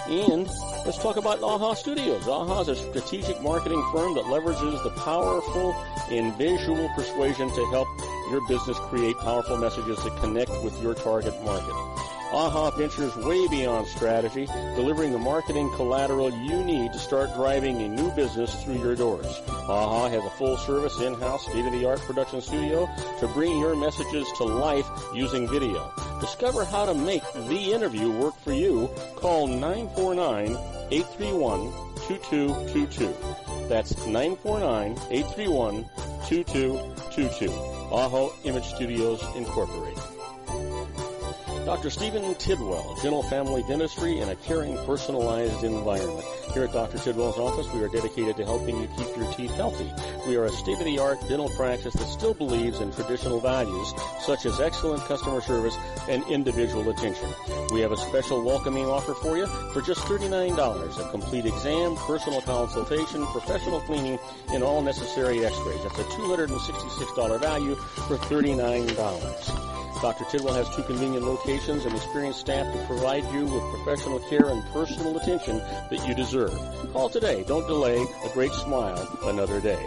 And let's talk about AHA Studios. AHA is a strategic marketing firm that leverages the powerful and visual persuasion to help your business create powerful messages that connect with your target market. AHA ventures way beyond strategy, delivering the marketing collateral you need to start driving a new business through your doors. AHA has a full-service, in-house, state-of-the-art production studio to bring your messages to life using video. Discover how to make The Interview work for you. Call 949-831-2222. That's 949-831-2222. AHA Image Studios, Incorporated. Dr. Stephen Tidwell, Gentle Family Dentistry in a caring, personalized environment. Here at Dr. Tidwell's office, we are dedicated to helping you keep your teeth healthy. We are a state-of-the-art dental practice that still believes in traditional values, such as excellent customer service and individual attention. We have a special welcoming offer for you for just $39, a complete exam, personal consultation, professional cleaning, and all necessary x-rays. That's a $266 value for $39. Dr. Tidwell has 2 convenient locations and experienced staff to provide you with professional care and personal attention that you deserve. Call today. Don't delay. A great smile another day.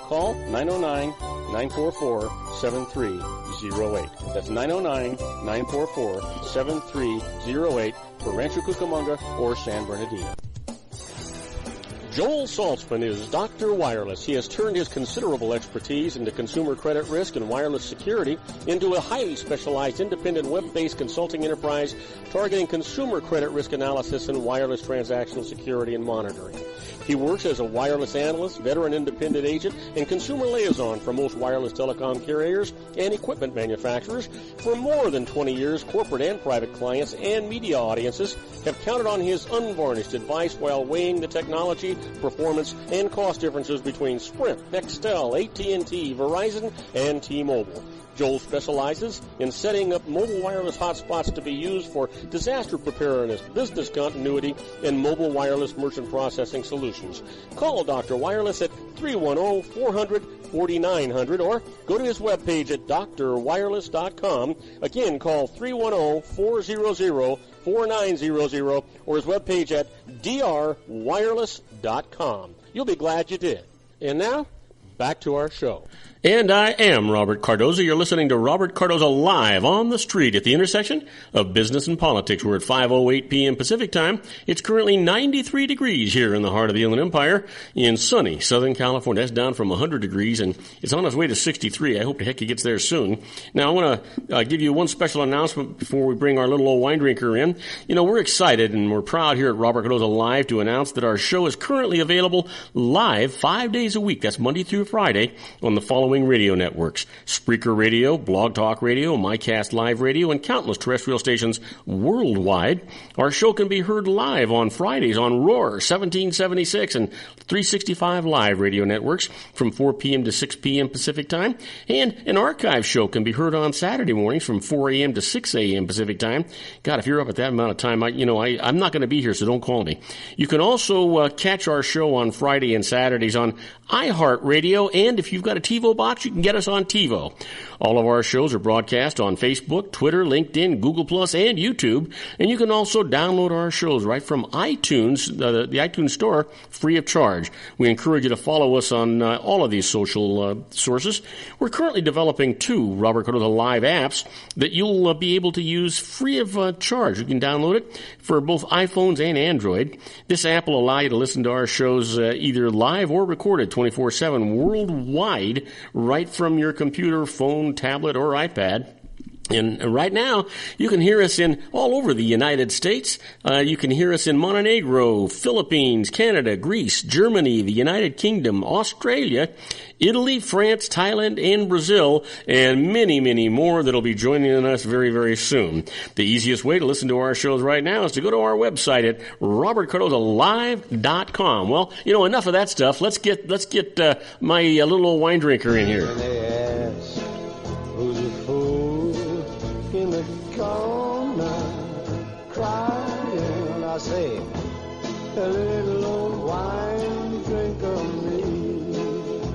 Call 909-944-7308. That's 909-944-7308 for Rancho Cucamonga or San Bernardino. Joel Saltzman is Dr. Wireless. He has turned his considerable expertise into consumer credit risk and wireless security into a highly specialized independent web-based consulting enterprise targeting consumer credit risk analysis and wireless transactional security and monitoring. He works as a wireless analyst, veteran independent agent, and consumer liaison for most wireless telecom carriers and equipment manufacturers. For more than 20 years, corporate and private clients and media audiences have counted on his unvarnished advice while weighing the technology, performance, and cost differences between Sprint, Nextel, AT&T, Verizon, and T-Mobile. Joel specializes in setting up mobile wireless hotspots to be used for disaster preparedness, business continuity, and mobile wireless merchant processing solutions. Call Dr. Wireless at 310-400-4900 or go to his webpage at drwireless.com. Again, call 310-400-4900 or his webpage at drwireless.com. You'll be glad you did. And now, back to our show. And I am Robert Cardoza. You're listening to Robert Cardoza Live on the street at the intersection of business and politics. We're at 5:08 p.m. Pacific time. It's currently 93 degrees here in the heart of the Inland Empire in sunny Southern California. That's down from 100 degrees, and it's on its way to 63. I hope the heck it gets there soon. Now, I want to give you one special announcement before we bring our little old wine drinker in. You know, we're excited and we're proud here at Robert Cardoza Live to announce that our show is currently available live 5 days a week. That's Monday through Friday on the following radio networks: Spreaker Radio, Blog Talk Radio, MyCast Live Radio, and countless terrestrial stations worldwide. Our show can be heard live on Fridays on Roar, 1776, and 365 Live radio networks from 4 p.m. to 6 p.m. Pacific time. And an archive show can be heard on Saturday mornings from 4 a.m. to 6 a.m. Pacific time. God, if you're up at that amount of time, I'm not going to be here, so don't call me. You can also catch our show on Friday and Saturdays on iHeartRadio, and if you've got a TiVo box, you can get us on TiVo. All of our shows are broadcast on Facebook, Twitter, LinkedIn, Google+, and YouTube. And you can also download our shows right from iTunes, the iTunes Store, free of charge. We encourage you to follow us on all of these social sources. We're currently developing 2 Robert Cardoza Live apps that you'll be able to use free of charge. You can download it for both iPhones and Android. This app will allow you to listen to our shows either live or recorded 24/7 worldwide right from your computer, phone, tablet, or iPad. And right now, you can hear us in all over the United States. You can hear us in Montenegro, Philippines, Canada, Greece, Germany, the United Kingdom, Australia, Italy, France, Thailand, and Brazil, and many, many more that'll be joining us very, very soon. The easiest way to listen to our shows right now is to go to our website at robertcardozalive.com. Well, enough of that stuff. Let's get my little old wine drinker in here. Who's a fool in the corner crying? I say, a little old wine drinker me.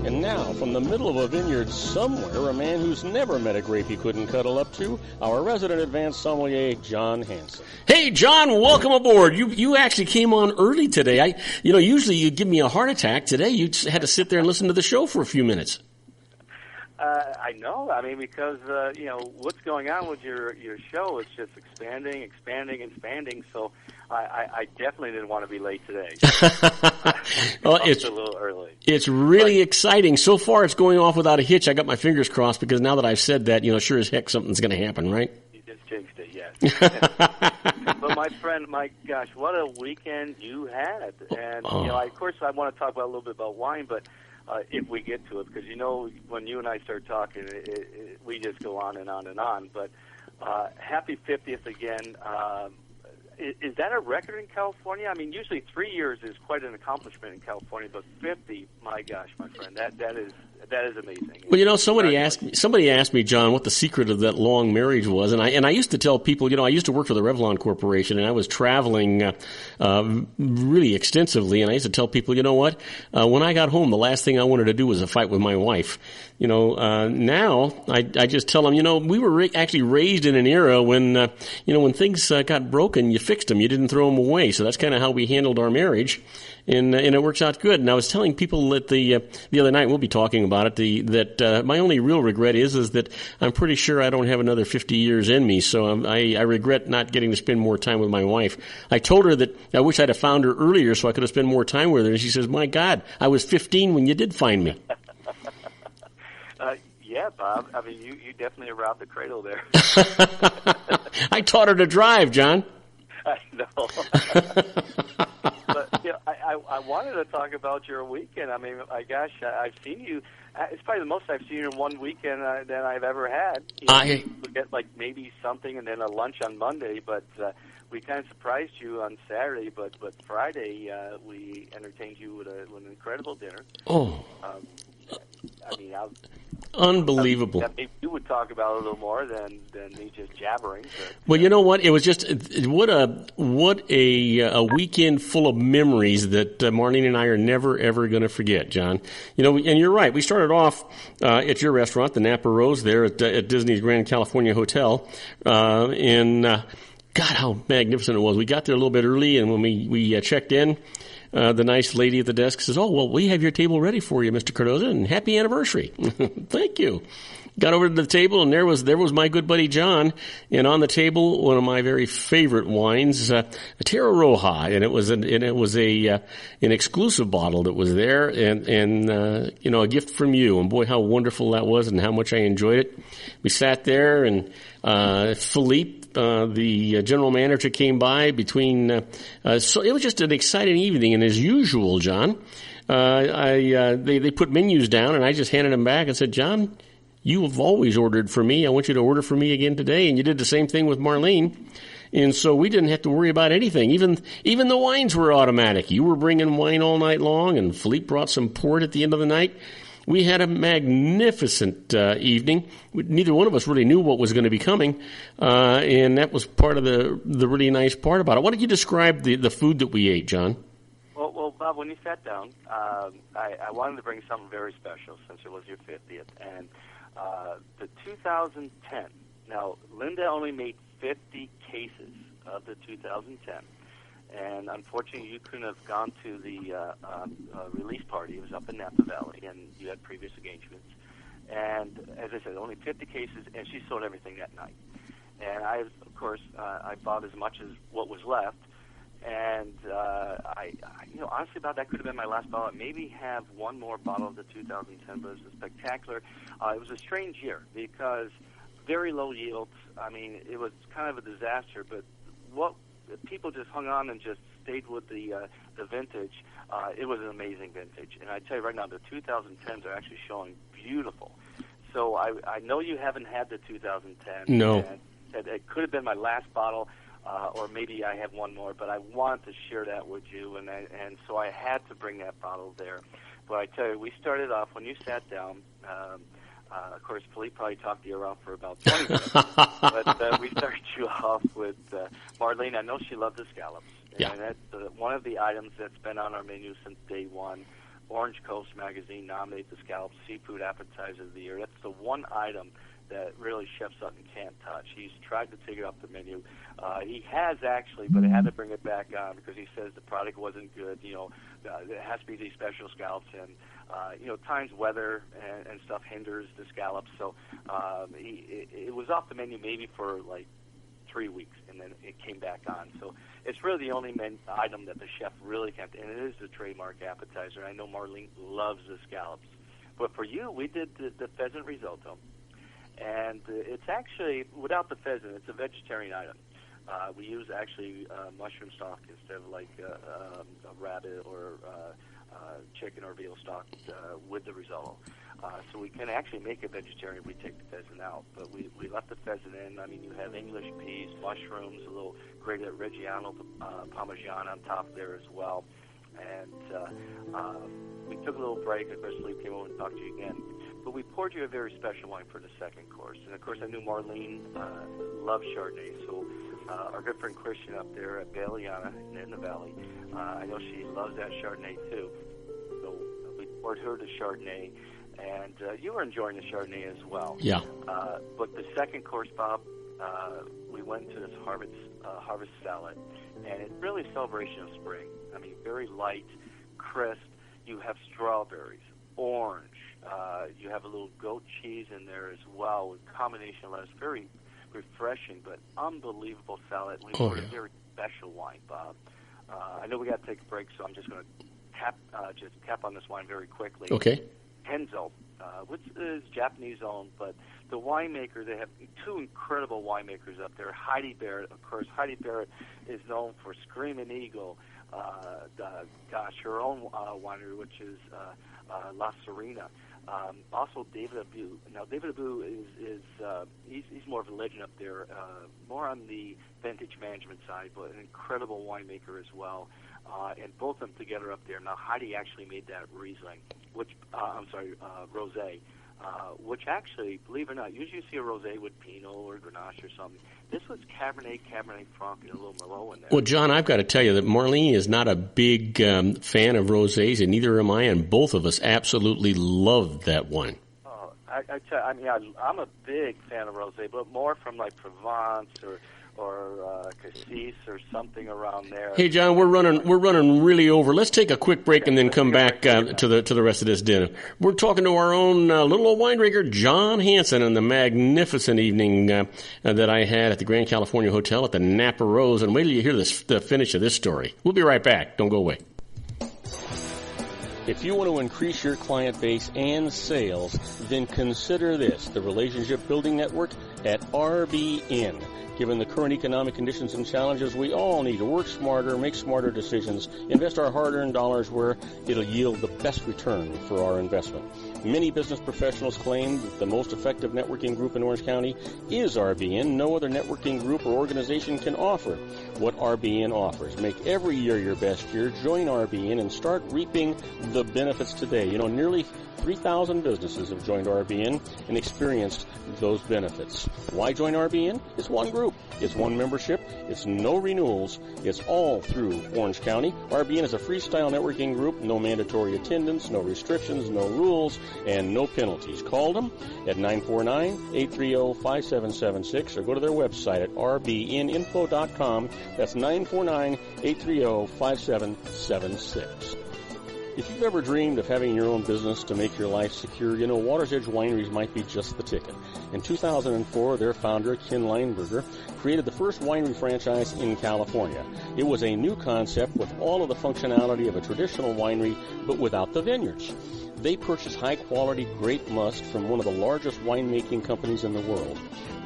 And now, from the middle of a vineyard somewhere, a man who's never met a grape he couldn't cuddle up to, our resident advanced sommelier, John Hansen. Hey, John, welcome aboard. You actually came on early today. Usually you give me a heart attack. Today you just had to sit there and listen to the show for a few minutes. I know. I mean, because, what's going on with your show is just expanding. So I definitely didn't want to be late today. Well, it's a little early. It's really exciting. So far, it's going off without a hitch. I got my fingers crossed because now that I've said that, sure as heck something's going to happen, right? You just jinxed it, yes. But my friend, my gosh, what a weekend you had. And, of course, I want to talk about a little bit about wine, but if we get to it, because when you and I start talking, we just go on and on and on. But happy 50th again. Is that a record in California? I mean, usually 3 years is quite an accomplishment in California, but 50, my gosh, my friend, that is amazing. Well, somebody asked me, John, what the secret of that long marriage was, and I used to tell people, I used to work for the Revlon Corporation, and I was traveling really extensively, and I used to tell people, what, when I got home, the last thing I wanted to do was a fight with my wife. Now I just tell them, we were actually raised in an era when, when things got broken, you fixed them, you didn't throw them away. So that's kind of how we handled our marriage. And it works out good. And I was telling people that the other night, we'll be talking about it, that my only real regret is that I'm pretty sure I don't have another 50 years in me. So I regret not getting to spend more time with my wife. I told her that I wish I'd have found her earlier so I could have spent more time with her. And she says, my God, I was 15 when you did find me. Yeah, Bob. I mean, you definitely robbed the cradle there. I taught her to drive, John. I know. But I wanted to talk about your weekend. I mean, my gosh, I've seen you. It's probably the most I've seen you in one weekend than I've ever had. We get like maybe something and then a lunch on Monday, but we kind of surprised you on Saturday. But Friday we entertained you with an incredible dinner. Oh. I mean, unbelievable. Maybe you would talk about it a little more than me just jabbering. But, well, you know what? It was just what a weekend full of memories that Marlene and I are never ever going to forget, John. And you're right. We started off at your restaurant, the Napa Rose, there at Disney's Grand California Hotel, and God, how magnificent it was. We got there a little bit early, and when we checked in, the nice lady at the desk says, "Oh, well, we have your table ready for you, Mr. Cardoza, and happy anniversary." Thank you. Got over to the table, and there was my good buddy John, and on the table, one of my very favorite wines, a Terra Roja, and it was an exclusive bottle that was there, and a gift from you, and boy, how wonderful that was, and how much I enjoyed it. We sat there, and Philippe, the general manager, came by so it was just an exciting evening. And as usual, John, they put menus down, and I just handed them back and said, "John, you have always ordered for me. I want you to order for me again today." And you did the same thing with Marlene. And so we didn't have to worry about anything. Even the wines were automatic. You were bringing wine all night long, and Philippe brought some port at the end of the night. We had a magnificent evening. Neither one of us really knew what was going to be coming, and that was part of the really nice part about it. Why don't you describe the food that we ate, John? Well, Bob, when you sat down, I wanted to bring something very special since it was your 50th. And the 2010, now, Linda only made 50 cases of the 2010. And unfortunately, you couldn't have gone to the release party. It was up in Napa Valley, and you had previous engagements. And as I said, only 50 cases, and she sold everything that night. And I, of course, I bought as much as what was left. And honestly, about that could have been my last bottle. I maybe have one more bottle of the 2010, but it was spectacular. It was a strange year because very low yields. I mean, it was kind of a disaster. But what people just hung on and just stayed with the vintage. It was an amazing vintage. And I tell you right now, the 2010s are actually showing beautiful. So I know you haven't had the 2010. No. And it could have been my last bottle. Or maybe I have one more, but I want to share that with you, and so I had to bring that bottle there. But I tell you, we started off when you sat down. Of course, Philippe probably talked to you around for about 20 minutes, but we started you off with Marlene. I know she loved the scallops, and that's one of the items that's been on our menu since day one. Orange Coast Magazine nominated the scallops seafood appetizer of the year. That's the one item that really Chef Sutton can't touch. He's tried to take it off the menu. He has actually, but I had to bring it back on because he says the product wasn't good. It has to be these special scallops, and times weather and stuff hinders the scallops. So it was off the menu maybe for like 3 weeks, and then it came back on. So it's really the only item that the chef really kept, and it is the trademark appetizer. I know Marlene loves the scallops, but for you, we did the pheasant risotto. And it's actually, without the pheasant, it's a vegetarian item. We use actually mushroom stock instead of like a rabbit or chicken or veal stock with the risotto. So we can actually make it vegetarian if we take the pheasant out. But we left the pheasant in. I mean, you have English peas, mushrooms, a little grated Reggiano Parmesan on top there as well. And we took a little break. Of course, Philippe came over and talked to you again. But we poured you a very special wine for the second course. And, of course, I knew Marlene loved Chardonnay. So our good friend Christian up there at Baliana in the Valley, I know she loves that Chardonnay, too. So we poured her the Chardonnay. And you were enjoying the Chardonnay as well. Yeah. But the second course, Bob, we went to this harvest salad. And it's really a celebration of spring. I mean, very light, crisp. You have strawberries, orange. You have a little goat cheese in there as well with combination lettuce. Very refreshing, but unbelievable salad. We poured a very special wine, Bob. I know we got to take a break, so I'm just going to cap on this wine very quickly. Okay. Henzo, which is Japanese-owned, but the winemaker, they have two incredible winemakers up there. Heidi Barrett, of course. Heidi Barrett is known for Screaming Eagle. Her own winery, which is La Serena. Also, David Abu. Now, David Abu is he's more of a legend up there, more on the vintage management side, but an incredible winemaker as well. And both of them together up there. Now, Heidi actually made that Riesling, rosé, which actually, believe it or not, usually you see a rosé with Pinot or Grenache or something. This was Cabernet Franc, and a little Merlot in there. Well, John, I've got to tell you that Marlene is not a big fan of rosés, and neither am I, and both of us absolutely loved that wine. Oh, I'm a big fan of rosé, but more from like Provence or Cassis or something around there. Hey, John, we're running really over. Let's take a quick break and then come back to the rest of this dinner. We're talking to our own little old winemaker, John Hansen, on the magnificent evening that I had at the Grand California Hotel at the Napa Rose. And wait till you hear the finish of this story. We'll be right back. Don't go away. If you want to increase your client base and sales, then consider this, the Relationship Building Network at RBN. Given the current economic conditions and challenges, we all need to work smarter, make smarter decisions, invest our hard-earned dollars where it'll yield the best return for our investment. Many business professionals claim that the most effective networking group in Orange County is RBN. No other networking group or organization can offer what RBN offers. Make every year your best year. Join RBN and start reaping the benefits today. You know, nearly 3,000 businesses have joined RBN and experienced those benefits. Why join RBN? It's one group. It's one membership. It's no renewals. It's all through Orange County. RBN is a freestyle networking group. No mandatory attendance, no restrictions, no rules, and no penalties. Call them at 949-830-5776 or go to their website at rbninfo.com. That's 949-830-5776. If you've ever dreamed of having your own business to make your life secure, you know Water's Edge Wineries might be just the ticket. In 2004, their founder, Ken Leinberger, created the first winery franchise in California. It was a new concept with all of the functionality of a traditional winery, but without the vineyards. They purchased high-quality grape must from one of the largest winemaking companies in the world.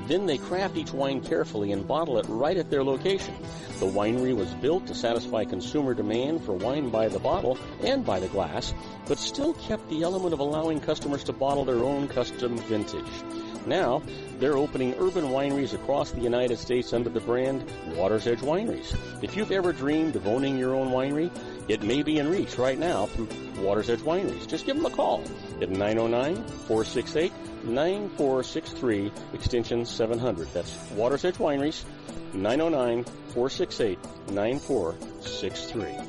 Then they craft each wine carefully and bottle it right at their location. The winery was built to satisfy consumer demand for wine by the bottle and by the glass, but still kept the element of allowing customers to bottle their own custom vintage. Now, they're opening urban wineries across the United States under the brand Water's Edge Wineries. If you've ever dreamed of owning your own winery, it may be in reach right now through Water's Edge Wineries. Just give them a call at 909-468-9463, extension 700. That's Water's Edge Wineries, 909-468-9463.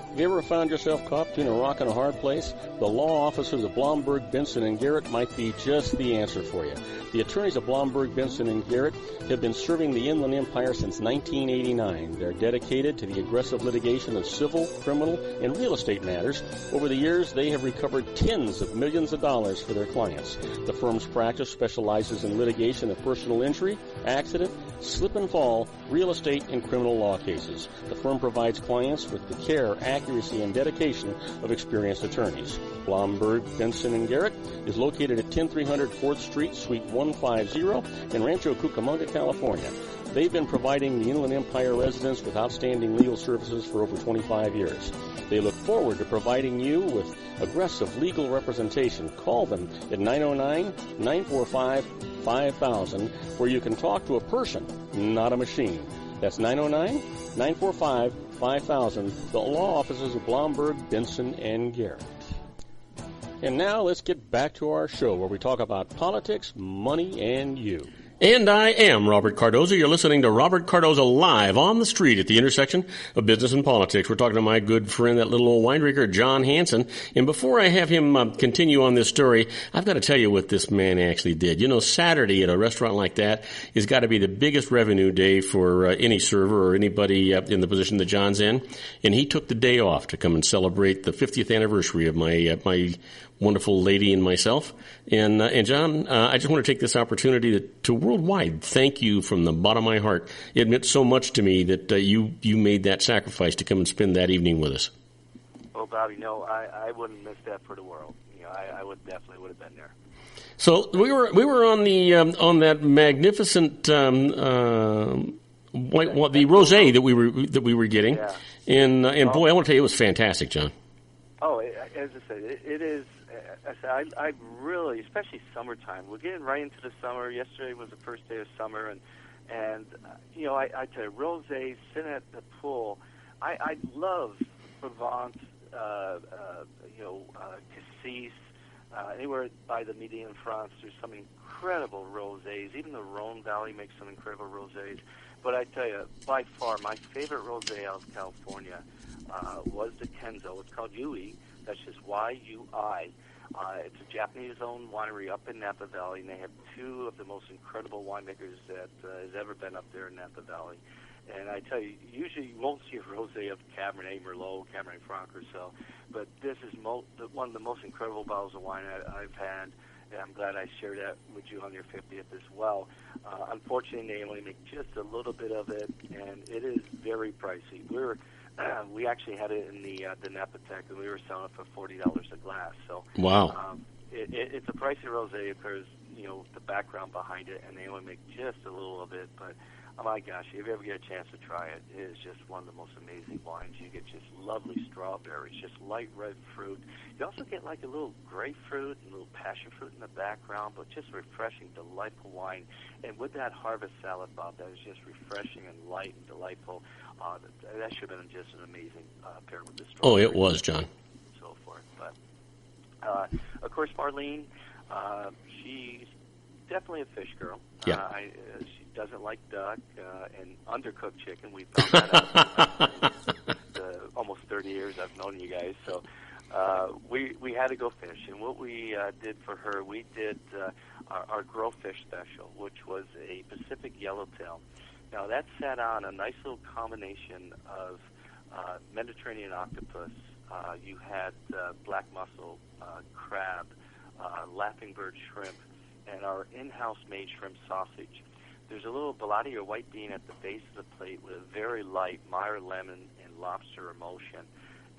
Have you ever found yourself caught between a rock and a hard place? The law offices of Blomberg, Benson, and Garrett might be just the answer for you. The attorneys of Blomberg, Benson, and Garrett have been serving the Inland Empire since 1989. They're dedicated to the aggressive litigation of civil, criminal, and real estate matters. Over the years, they have recovered tens of millions of dollars for their clients. The firm's practice specializes in litigation of personal injury, accident, slip and fall, real estate, and criminal law cases. The firm provides clients with the care, accuracy, and dedication of experienced attorneys. Blomberg, Benson, and Garrett is located at 10300 4th Street, Suite 150 in Rancho Cucamonga, California. They've been providing the Inland Empire residents with outstanding legal services for over 25 years. They look forward to providing you with aggressive legal representation. Call them at 909-945-5000, where you can talk to a person, not a machine. That's 909-945-5000, the law offices of Blomberg, Benson, and Garrett. And now let's get back to our show where we talk about politics, money, and you. And I am Robert Cardoza. You're listening to Robert Cardoza live on the street at the intersection of business and politics. We're talking to my good friend, that little old wine drinker, John Hansen. And before I have him continue on this story, I've got to tell you what this man actually did. You know, Saturday at a restaurant like that has got to be the biggest revenue day for any server or anybody in the position that John's in. And he took the day off to come and celebrate the 50th anniversary of my wonderful lady and myself. And John, I just want to take this opportunity to worldwide thank you from the bottom of my heart. It meant so much to me that you made that sacrifice to come and spend that evening with us. Well, Bobby, no, I wouldn't miss that for the world. You know, I would definitely would have been there. So we were on the on that magnificent the rosé that we were getting, yeah. and boy, I want to tell you, it was fantastic, John. Oh, as I said, it is. I really, especially summertime. We're getting right into the summer. Yesterday was the first day of summer, and you know, I tell you, rosé, sitting at the pool. I love Provence, Cassis, anywhere by the Midi in France. There's some incredible rosés. Even the Rhone Valley makes some incredible rosés. But I tell you, by far, my favorite rosé out of California was the Kenzo. It's called Yui. That's just Y-U-I. It's a Japanese-owned winery up in Napa Valley, and they have two of the most incredible winemakers that has ever been up there in Napa Valley. And I tell you, usually you won't see a rosé of Cabernet Merlot, Cabernet Franc or so, but this is one of the most incredible bottles of wine I've had, and I'm glad I shared that with you on your 50th as well. Unfortunately, they only make just a little bit of it, and it is very pricey. We actually had it in the Napa Tech, and we were selling it for $40 a glass. So wow, it's a pricey rosé because the background behind it, and they only make just a little of it. But oh my gosh, if you ever get a chance to try it, it is just one of the most amazing wines. You get just lovely strawberries, just light red fruit. You also get like a little grapefruit and a little passion fruit in the background, but just refreshing, delightful wine. And with that harvest salad, Bob, that is just refreshing and light and delightful. That should have been just an amazing pair with the strawberries. Oh, it was, John. And so forth. But of course, Marlene, she's definitely a fish girl. Yeah. doesn't like duck and undercooked chicken. We found that out almost 30 years I've known you guys. So we had to go fish. And what we did for her, we did our grill fish special, which was a Pacific yellowtail. Now, that sat on a nice little combination of Mediterranean octopus. You had black mussel, crab, laughing bird shrimp, and our in-house made shrimp sausage. There's a little baladi or white bean at the base of the plate with a very light Meyer lemon and lobster emulsion.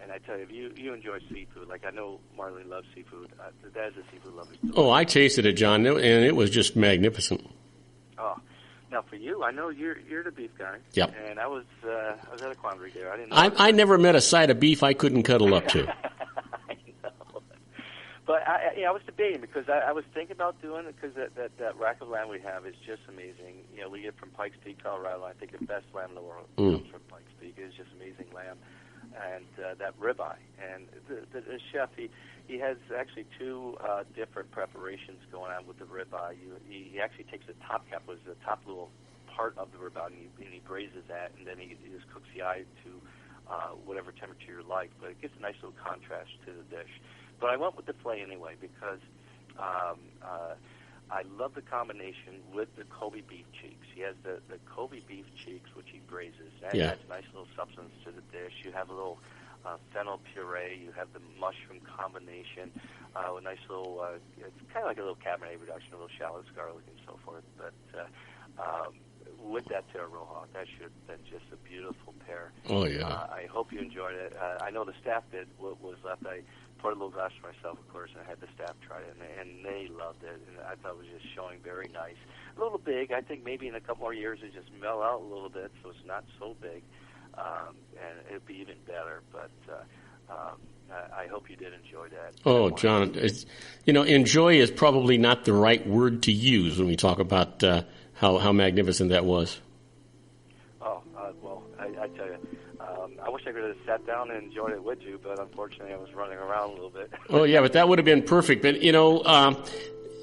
And I tell you, if you enjoy seafood, like I know Marlene loves seafood, that is a seafood lover. Oh, I tasted it, John, and it was just magnificent. Oh, now for you, I know you're the beef guy. Yep. And I was at a quandary there. I didn't know. I never met a side of beef I couldn't cuddle up to. I know. But I was debating because I was thinking about doing it because that rack of lamb we have is just amazing. You know, we get from Pikes Peak, Colorado. I think the best lamb in the world comes from Pikes Peak. It's just amazing lamb. And that ribeye. And the chef, he has actually two different preparations going on with the ribeye. He actually takes the top cap, was the top little part of the ribeye, and he braises that, and then he just cooks the eye to whatever temperature you like. But it gives a nice little contrast to the dish. But I went with the filet anyway because I love the combination with the Kobe beef cheeks. He has the Kobe beef cheeks, which he braises. That adds a nice little substance to the dish. You have a little fennel puree. You have the mushroom combination. A nice little, it's kind of like a little Cabernet reduction, a little shallots, garlic, and so forth. But with that Terra Roja, that should have been just a beautiful pair. Oh, yeah. I hope you enjoyed it. I know the staff did what was left. I poured a little glass for myself, of course, and I had the staff try it, and they loved it. And I thought it was just showing very nice. A little big. I think maybe in a couple more years it just mellow out a little bit, so it's not so big, and it'd be even better. But I hope you did enjoy that. Oh, John, enjoy is probably not the right word to use when we talk about how magnificent that was. Oh, well, I tell you. I wish I could have sat down and enjoyed it with you, but unfortunately I was running around a little bit. Oh, yeah, but that would have been perfect. But,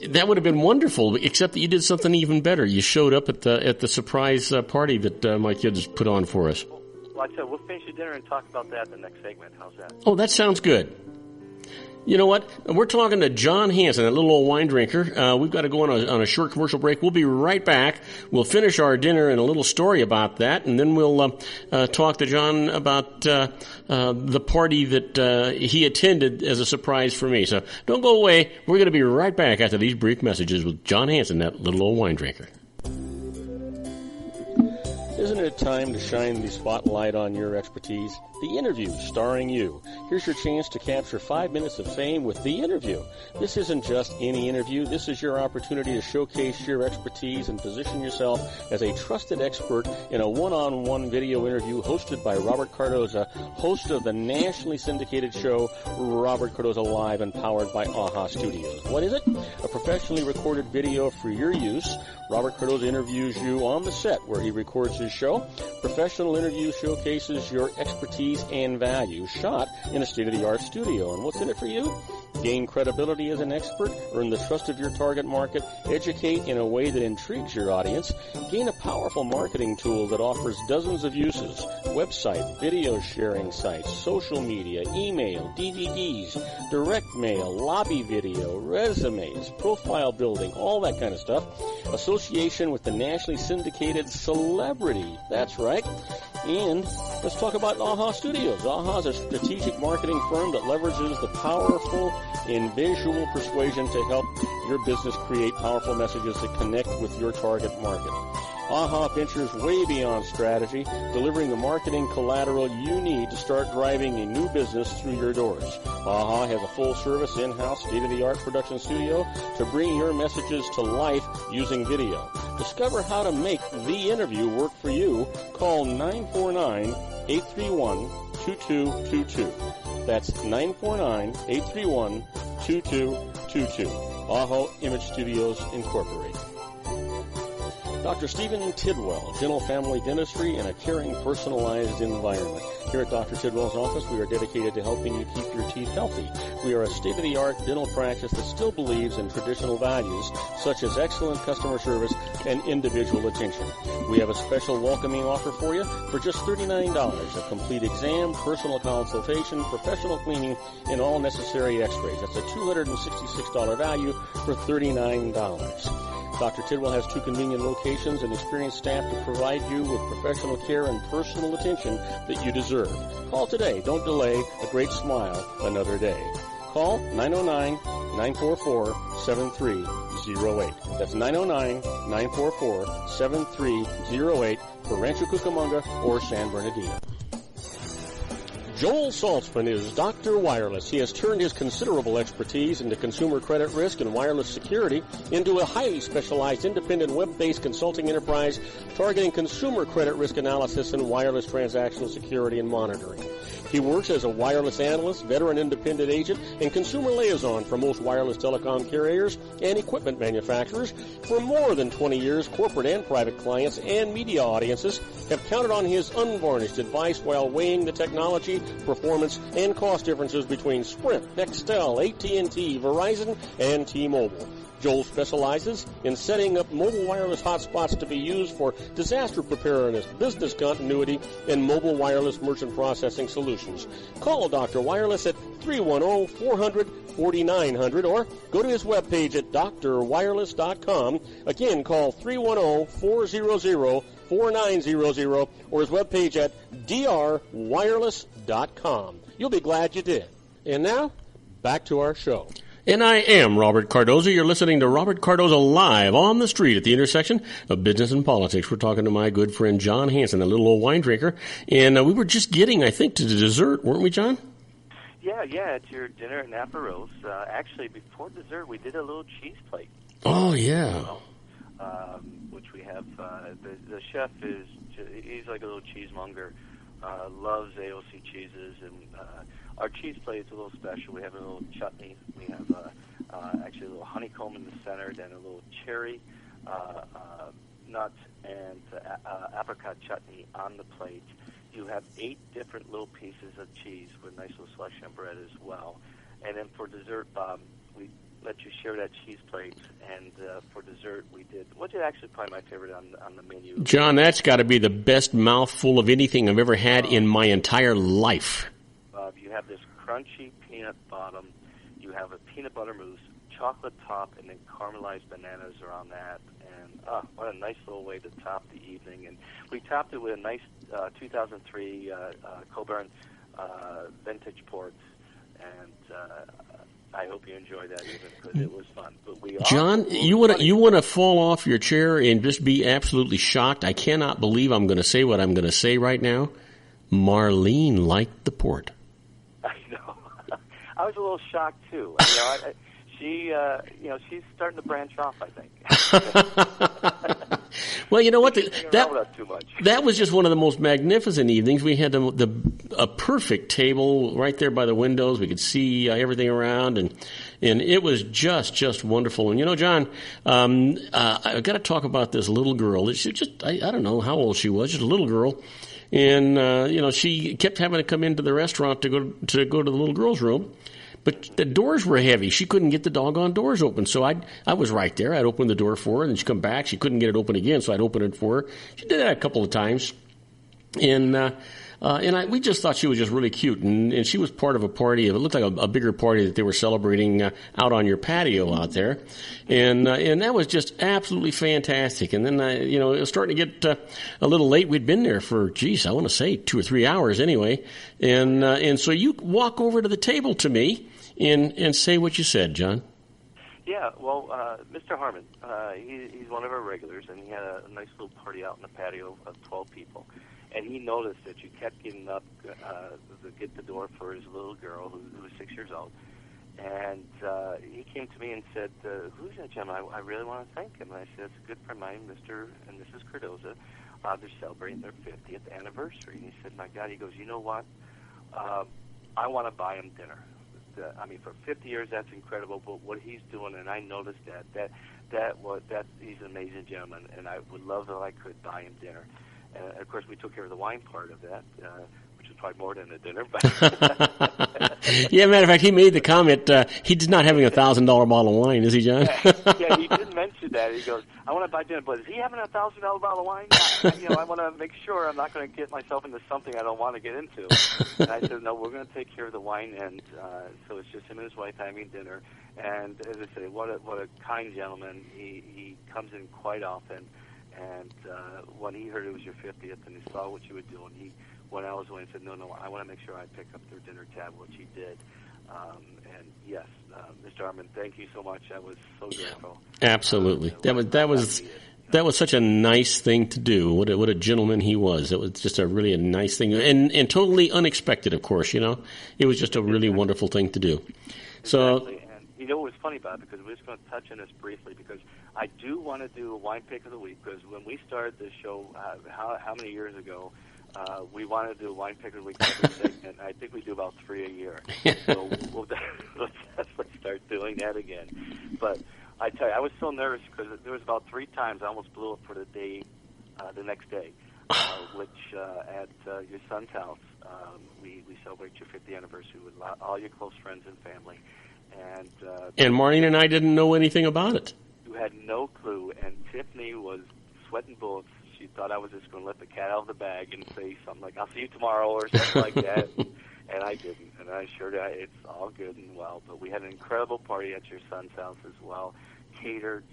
that would have been wonderful, except that you did something even better. You showed up at the surprise party that my kids put on for us. Well, I said we'll finish the dinner and talk about that in the next segment. How's that? Oh, that sounds good. You know what? We're talking to John Hansen, that little old wine drinker. We've got to go on a short commercial break. We'll be right back. We'll finish our dinner and a little story about that, and then we'll talk to John about the party that he attended as a surprise for me. So don't go away. We're going to be right back after these brief messages with John Hansen, that little old wine drinker. Isn't it time to shine the spotlight on your expertise? The Interview, starring you. Here's your chance to capture 5 minutes of fame with The Interview. This isn't just any interview. This is your opportunity to showcase your expertise and position yourself as a trusted expert in a one-on-one video interview hosted by Robert Cardoza, host of the nationally syndicated show Robert Cardoza Live and powered by AHA Studios. What is it? A professionally recorded video for your use. Robert Cardoza interviews you on the set where he records his show. Professional interview showcases your expertise and value, shot in a state-of-the-art studio. And what's in it for you? Gain credibility as an expert, earn the trust of your target market, educate in a way that intrigues your audience, gain a powerful marketing tool that offers dozens of uses, website, video sharing sites, social media, email, DVDs, direct mail, lobby video, resumes, profile building, all that kind of stuff. Association with the nationally syndicated celebrity. That's right. And let's talk about AHA Studios. AHA is a strategic marketing firm that leverages the powerful in visual persuasion to help your business create powerful messages that connect with your target market. AHA ventures way beyond strategy, delivering the marketing collateral you need to start driving a new business through your doors. AHA has a full-service, in-house, state-of-the-art production studio to bring your messages to life using video. Discover how to make The Interview work for you. Call 949-831-2222. That's 949-831-2222. AHA Image Studios, Incorporated. Dr. Stephen Tidwell, Dental Family Dentistry in a caring, personalized environment. Here at Dr. Tidwell's office, we are dedicated to helping you keep your teeth healthy. We are a state-of-the-art dental practice that still believes in traditional values, such as excellent customer service and individual attention. We have a special welcoming offer for you for just $39, a complete exam, personal consultation, professional cleaning, and all necessary x-rays. That's a $266 value for $39. Dr. Tidwell has 2 convenient locations and experienced staff to provide you with professional care and personal attention that you deserve. Call today. Don't delay. A great smile another day. Call 909-944-7308. That's 909-944-7308 for Rancho Cucamonga or San Bernardino. Joel Saltzman is Dr. Wireless. He has turned his considerable expertise into consumer credit risk and wireless security into a highly specialized independent web-based consulting enterprise targeting consumer credit risk analysis and wireless transactional security and monitoring. He works as a wireless analyst, veteran independent agent, and consumer liaison for most wireless telecom carriers and equipment manufacturers. For more than 20 years, corporate and private clients and media audiences have counted on his unvarnished advice while weighing the technology, performance, and cost differences between Sprint, Nextel, AT&T, Verizon, and T-Mobile. Joel specializes in setting up mobile wireless hotspots to be used for disaster preparedness, business continuity, and mobile wireless merchant processing solutions. Call Dr. Wireless at 310-400-4900 or go to his webpage at drwireless.com. Again, call 310-400-4900 or his webpage at drwireless.com. You'll be glad you did. And now, back to our show. And I am Robert Cardoza. You're listening to Robert Cardoza live on the street at the intersection of business and politics. We're talking to my good friend John Hanson, a little old wine drinker. And we were just getting, I think, to the dessert, weren't we, John? Yeah, it's your dinner at Napa Rose. Actually, before dessert, we did a little cheese plate. Oh, yeah. Which we have, the chef he's like a little cheesemonger, loves AOC cheeses, and our cheese plate is a little special. We have a little chutney. We have actually a little honeycomb in the center, then a little cherry, nut, and apricot chutney on the plate. You have 8 different little pieces of cheese with a nice little selection of bread as well. And then for dessert, we let you share that cheese plate. And for dessert, we did, what's actually probably my favorite on the menu? John, that's got to be the best mouthful of anything I've ever had in my entire life. You have this crunchy peanut bottom. You have a peanut butter mousse, chocolate top, and then caramelized bananas are on that. And what a nice little way to top the evening. And we topped it with a nice 2003 Coburn vintage port. And I hope you enjoy that even because it was fun. But John, you want to fall off your chair and just be absolutely shocked. I cannot believe I'm going to say what I'm going to say right now. Marlene liked the port. I know. I was a little shocked too. She's starting to branch off, I think. Well, you know what? That was just one of the most magnificent evenings. We had a perfect table right there by the windows. We could see everything around, and it was just wonderful. And John, I've got to talk about this little girl. She just I don't know how old she was, just a little girl. And she kept having to come into the restaurant to go to the little girl's room, but the doors were heavy. She couldn't get the doggone doors open. So I was right there. I'd open the door for her, and then she'd come back. She couldn't get it open again, so I'd open it for her. She did that a couple of times, and we just thought she was just really cute. And she was part of a party. It looked like a bigger party that they were celebrating out on your patio out there. And that was just absolutely fantastic. And then, it was starting to get a little late. We'd been there for, I want to say 2 or 3 hours anyway. And so you walk over to the table to me and say what you said, John. Yeah, well, Mr. Harmon, he's one of our regulars, and he had a nice little party out in the patio of 12 people. And he noticed that you kept getting up to get the door for his little girl, who was 6 years old. And he came to me and said, who's that gentleman? I really want to thank him. And I said, it's a good friend of mine, Mr. and Mrs. Cardoza. They're celebrating their 50th anniversary. And he said, my God, he goes, you know what? I want to buy him dinner. For 50 years, that's incredible. But what he's doing, and I noticed that he's an amazing gentleman, and I would love if I could buy him dinner. And of course, we took care of the wine part of that, which was probably more than a dinner. But yeah, matter of fact, he made the comment. He's not having $1,000 bottle of wine, is he, John? Yeah, he did mention that. He goes, "I want to buy dinner, but is he having $1,000 bottle of wine? I want to make sure I'm not going to get myself into something I don't want to get into." And I said, "No, we're going to take care of the wine, and so it's just him and his wife having dinner." And as I say, what a kind gentleman. He comes in quite often. And when he heard it was your 50th and he saw what you were doing, he went out and said, no, I want to make sure I pick up their dinner tab, which he did. And yes, Mr. Armand, thank you so much. I was so grateful. Absolutely. That was such a nice thing to do. What a gentleman he was. It was just a nice thing. And totally unexpected, of course, It was just a really wonderful thing to do. So. Exactly. You know what was funny about it, because we're just going to touch on this briefly, because I do want to do a wine pick of the week, because when we started this show, how many years ago, we wanted to do a wine pick of the week every segment. I think we do about 3 a year. So we'll definitely start doing that again. But I tell you, I was so nervous because there was about 3 times I almost blew up for the day, the next day, which at your son's house, we celebrate your 50th anniversary with all your close friends and family. And Marlene and I didn't know anything about it. You had no clue, and Tiffany was sweating bullets. She thought I was just going to let the cat out of the bag and say something like, "I'll see you tomorrow," or something like that. And I didn't, and I assured her it's all good and well. But we had an incredible party at your son's house as well, catered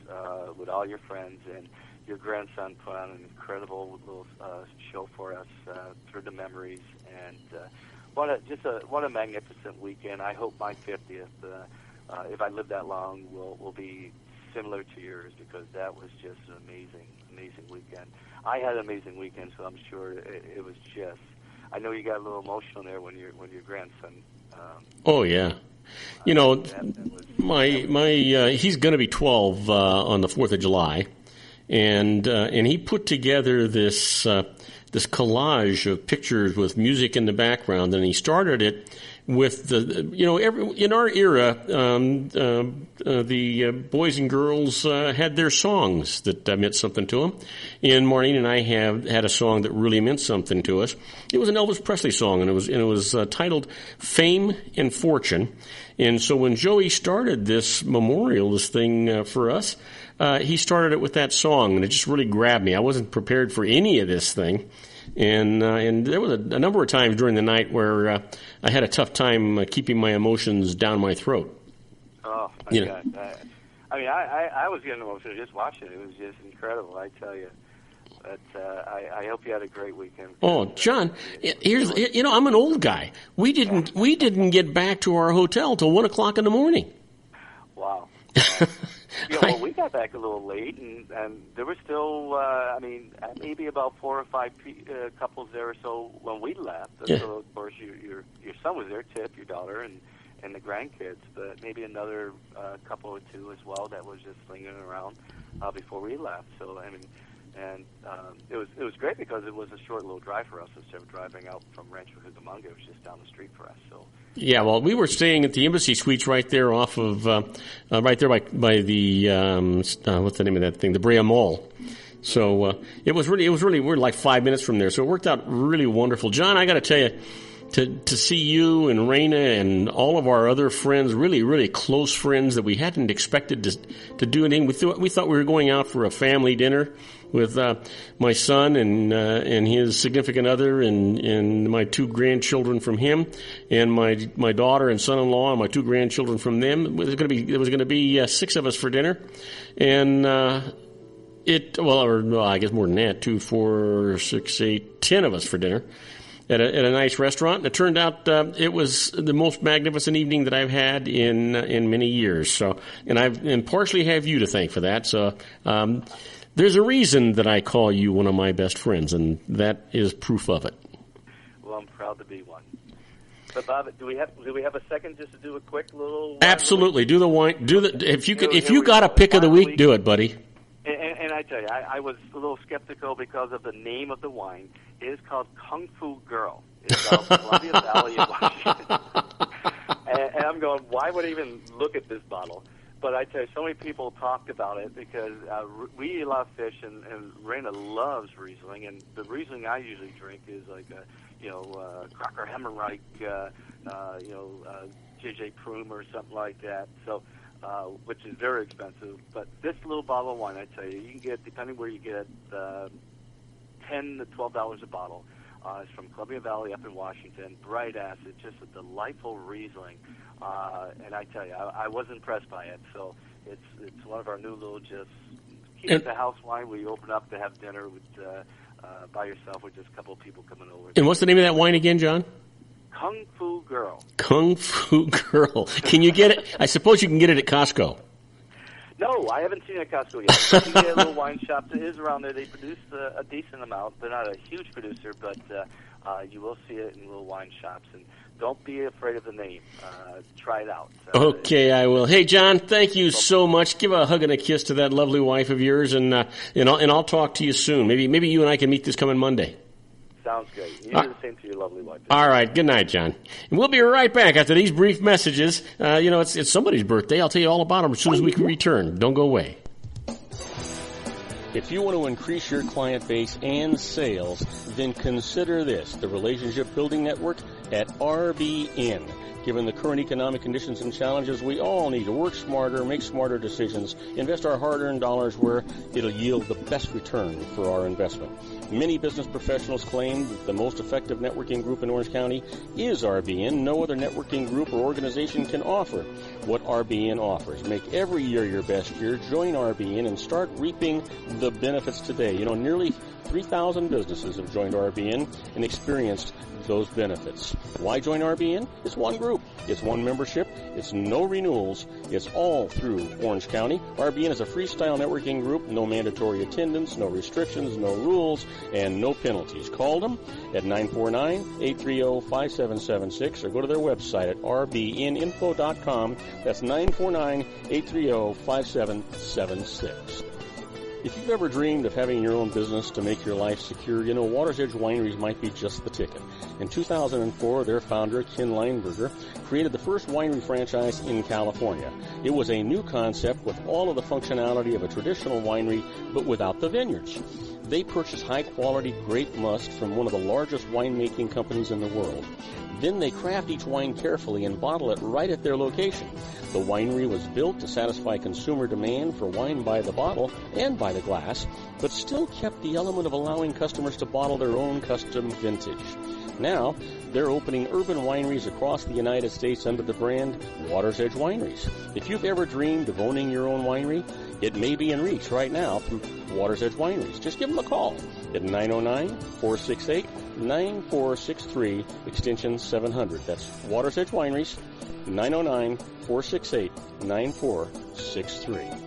with all your friends, and your grandson put on an incredible little show for us through the memories. And what a magnificent weekend. I hope my 50th, if I live that long, will be similar to yours, because that was just an amazing weekend. I had an amazing weekend, so I'm sure it was just. I know you got a little emotional there when your grandson. Oh yeah, he's going to be 12 on the 4th of July, and he put together this collage of pictures with music in the background, and he started it with in our era, the boys and girls had their songs that meant something to them. And Marlene and I had a song that really meant something to us. It was an Elvis Presley song, and it was titled "Fame and Fortune." And so when Joey started this memorial, this thing for us, he started it with that song, and it just really grabbed me. I wasn't prepared for any of this thing. And there was a number of times during the night where I had a tough time keeping my emotions down my throat. Oh, my God. I was getting emotional just watching it. It was just incredible, I tell you. But I hope you had a great weekend. Oh, John, I'm an old guy. We didn't get back to our hotel till 1 o'clock in the morning. Wow. We got back a little late, and there were still, maybe about 4 or 5 couples there or so when we left. Yeah. So, of course, your son was there, Tip, your daughter, and the grandkids, but maybe another couple or 2 as well that was just lingering around before we left. So, it was great because it was a short little drive for us instead of driving out from Rancho Cucamonga. It was just down the street for us. So. Yeah, well, we were staying at the Embassy Suites right there off of right there by the what's the name of that thing? The Brea Mall. So it was really we're like 5 minutes from there. So it worked out really wonderful. John, I got to tell you, to see you and Raina and all of our other friends, really, really close friends that we hadn't expected to do anything. We thought we were going out for a family dinner with my son and his significant other and my 2 grandchildren from him and my daughter and son-in-law and my 2 grandchildren from them. There was going to be 6 of us for dinner, and I guess more than that, 2, 4, 6, 8, 10 of us for dinner at a nice restaurant. And it turned out it was the most magnificent evening that I've had in many years. So, and partially have you to thank for that. So. There's a reason that I call you one of my best friends, and that is proof of it. Well, I'm proud to be one. But Bob, do we have a second just to do a quick little? Absolutely, do the wine. If you got a pick of the week, do it, buddy. And I tell you, I was a little skeptical because of the name of the wine. It is called Kung Fu Girl. It's out of Columbia Valley in Washington. And I'm going, why would I even look at this bottle? But I tell you, so many people talked about it because we eat a lot of fish, and Raina loves Riesling. And the Riesling I usually drink is like Crocker Hemmerreich, J.J. Prum or something like that. So, which is very expensive. But this little bottle of wine, I tell you, you can get, depending where you get, $10 to $12 a bottle. It's from Columbia Valley up in Washington. Bright acid, just a delightful Riesling. And I tell you, I was impressed by it. So it's one of our new little just keep it the house wine where you open up to have dinner with by yourself with just a couple of people coming over. And what's the name of that wine again, John? Kung Fu Girl. Kung Fu Girl. Can you get it? I suppose you can get it at Costco. No, I haven't seen it at Costco yet. You can get a little wine shop that is around there. They produce a decent amount. They're not a huge producer, but you will see it in little wine shops. And don't be afraid of the name. Try it out. Okay, I will. Hey, John, thank you so much. Give a hug and a kiss to that lovely wife of yours, and I'll talk to you soon. Maybe you and I can meet this coming Monday. Sounds great. You do the same to your lovely wife. All right. Good night, John. And we'll be right back after these brief messages. It's somebody's birthday. I'll tell you all about them as soon as we can return. Don't go away. If you want to increase your client base and sales, then consider this, the Relationship Building Network at RBN. Given the current economic conditions and challenges, we all need to work smarter, make smarter decisions, invest our hard-earned dollars where it'll yield the best return for our investment. Many business professionals claim that the most effective networking group in Orange County is RBN. No other networking group or organization can offer what RBN offers. Make every year your best year. Join RBN and start reaping the benefits today. Nearly 3,000 businesses have joined RBN and experienced those benefits. Why join RBN? It's one group. It's one membership. It's no renewals. It's all through Orange County. RBN is a freestyle networking group. No mandatory attendance, no restrictions, no rules, and no penalties. Call them at 949-830-5776 or go to their website at rbninfo.com. That's 949-830-5776. If you've ever dreamed of having your own business to make your life secure, Water's Edge Wineries might be just the ticket. In 2004, their founder, Ken Lineberger, created the first winery franchise in California. It was a new concept with all of the functionality of a traditional winery, but without the vineyards. They purchased high-quality grape must from one of the largest winemaking companies in the world. Then they craft each wine carefully and bottle it right at their location. The winery was built to satisfy consumer demand for wine by the bottle and by the glass, but still kept the element of allowing customers to bottle their own custom vintage. Now, they're opening urban wineries across the United States under the brand Water's Edge Wineries. If you've ever dreamed of owning your own winery, it may be in reach right now through Water's Edge Wineries. Just give them a call at 909-468-9463, extension 700. That's Water's Edge Wineries, 909-468-9463.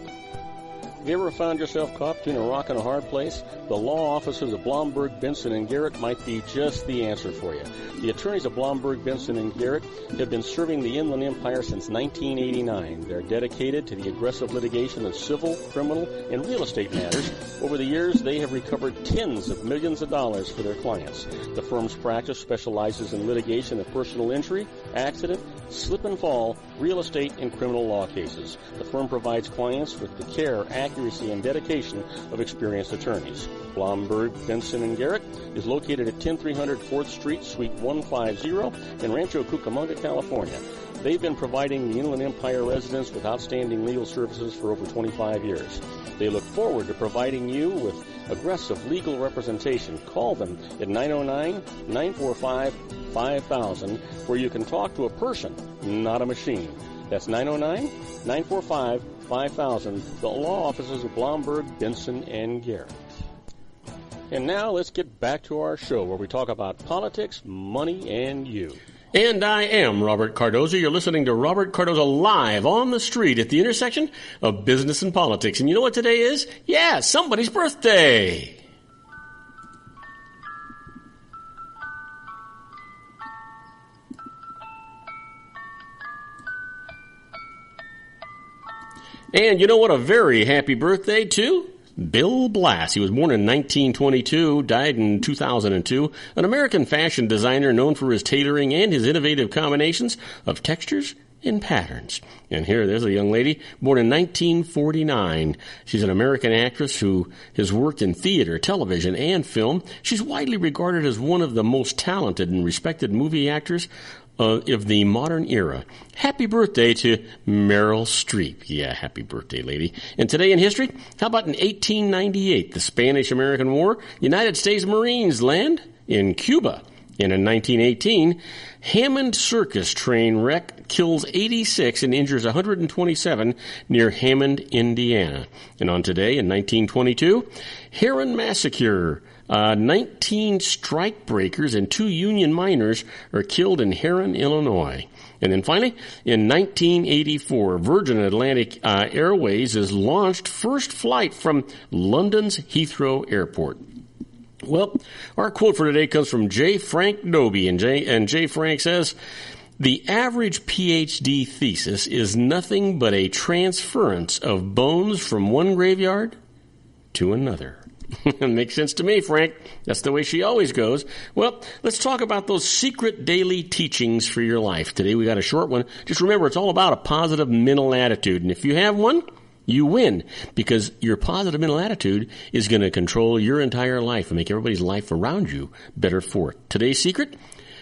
Have you ever found yourself caught between a rock and a hard place? The law offices of Blomberg, Benson & Garrett might be just the answer for you. The attorneys of Blomberg, Benson & Garrett have been serving the Inland Empire since 1989. They're dedicated to the aggressive litigation of civil, criminal, and real estate matters. Over the years, they have recovered tens of millions of dollars for their clients. The firm's practice specializes in litigation of personal injury, accident, slip and fall, real estate, and criminal law cases. The firm provides clients with the care, accuracy, and dedication of experienced attorneys. Blomberg, Benson & Garrett is located at 10300 4th Street, Suite 150 in Rancho Cucamonga, California. They've been providing the Inland Empire residents with outstanding legal services for over 25 years. They look forward to providing you with aggressive legal representation. Call them at 909-945-5000, where you can talk to a person, not a machine. That's 909-945-5000, the law offices of Blomberg, Benson & Garrett. And now let's get back to our show where we talk about politics, money, and you. And I am Robert Cardoza. You're listening to Robert Cardoza live on the street at the intersection of business and politics. And you know what today is? Yeah, somebody's birthday. And you know what? A very happy birthday to Bill Blass. He was born in 1922, died in 2002, an American fashion designer known for his tailoring and his innovative combinations of textures in patterns. And here, there's a young lady born in 1949. She's an American actress who has worked in theater, television, and film. She's widely regarded as one of the most talented and respected movie actors of the modern era. Happy birthday to Meryl Streep. Yeah, happy birthday, lady. And today in history, how about in 1898, the Spanish-American War, United States Marines land in Cuba. And in 1918, Hammond Circus train wreck kills 86 and injures 127 near Hammond, Indiana. And on today, in 1922, Heron Massacre. 19 strikebreakers and 2 Union miners are killed in Heron, Illinois. And then finally, in 1984, Virgin Atlantic Airways has launched first flight from London's Heathrow Airport. Well, our quote for today comes from J. Frank Doby, and J. Frank says, "The average PhD thesis is nothing but a transference of bones from one graveyard to another." Makes sense to me, Frank. That's the way she always goes. Well, let's talk about those secret daily teachings for your life. Today we got a short one. Just remember, it's all about a positive mental attitude. And if you have one, you win, because your positive mental attitude is going to control your entire life and make everybody's life around you better for it. Today's secret: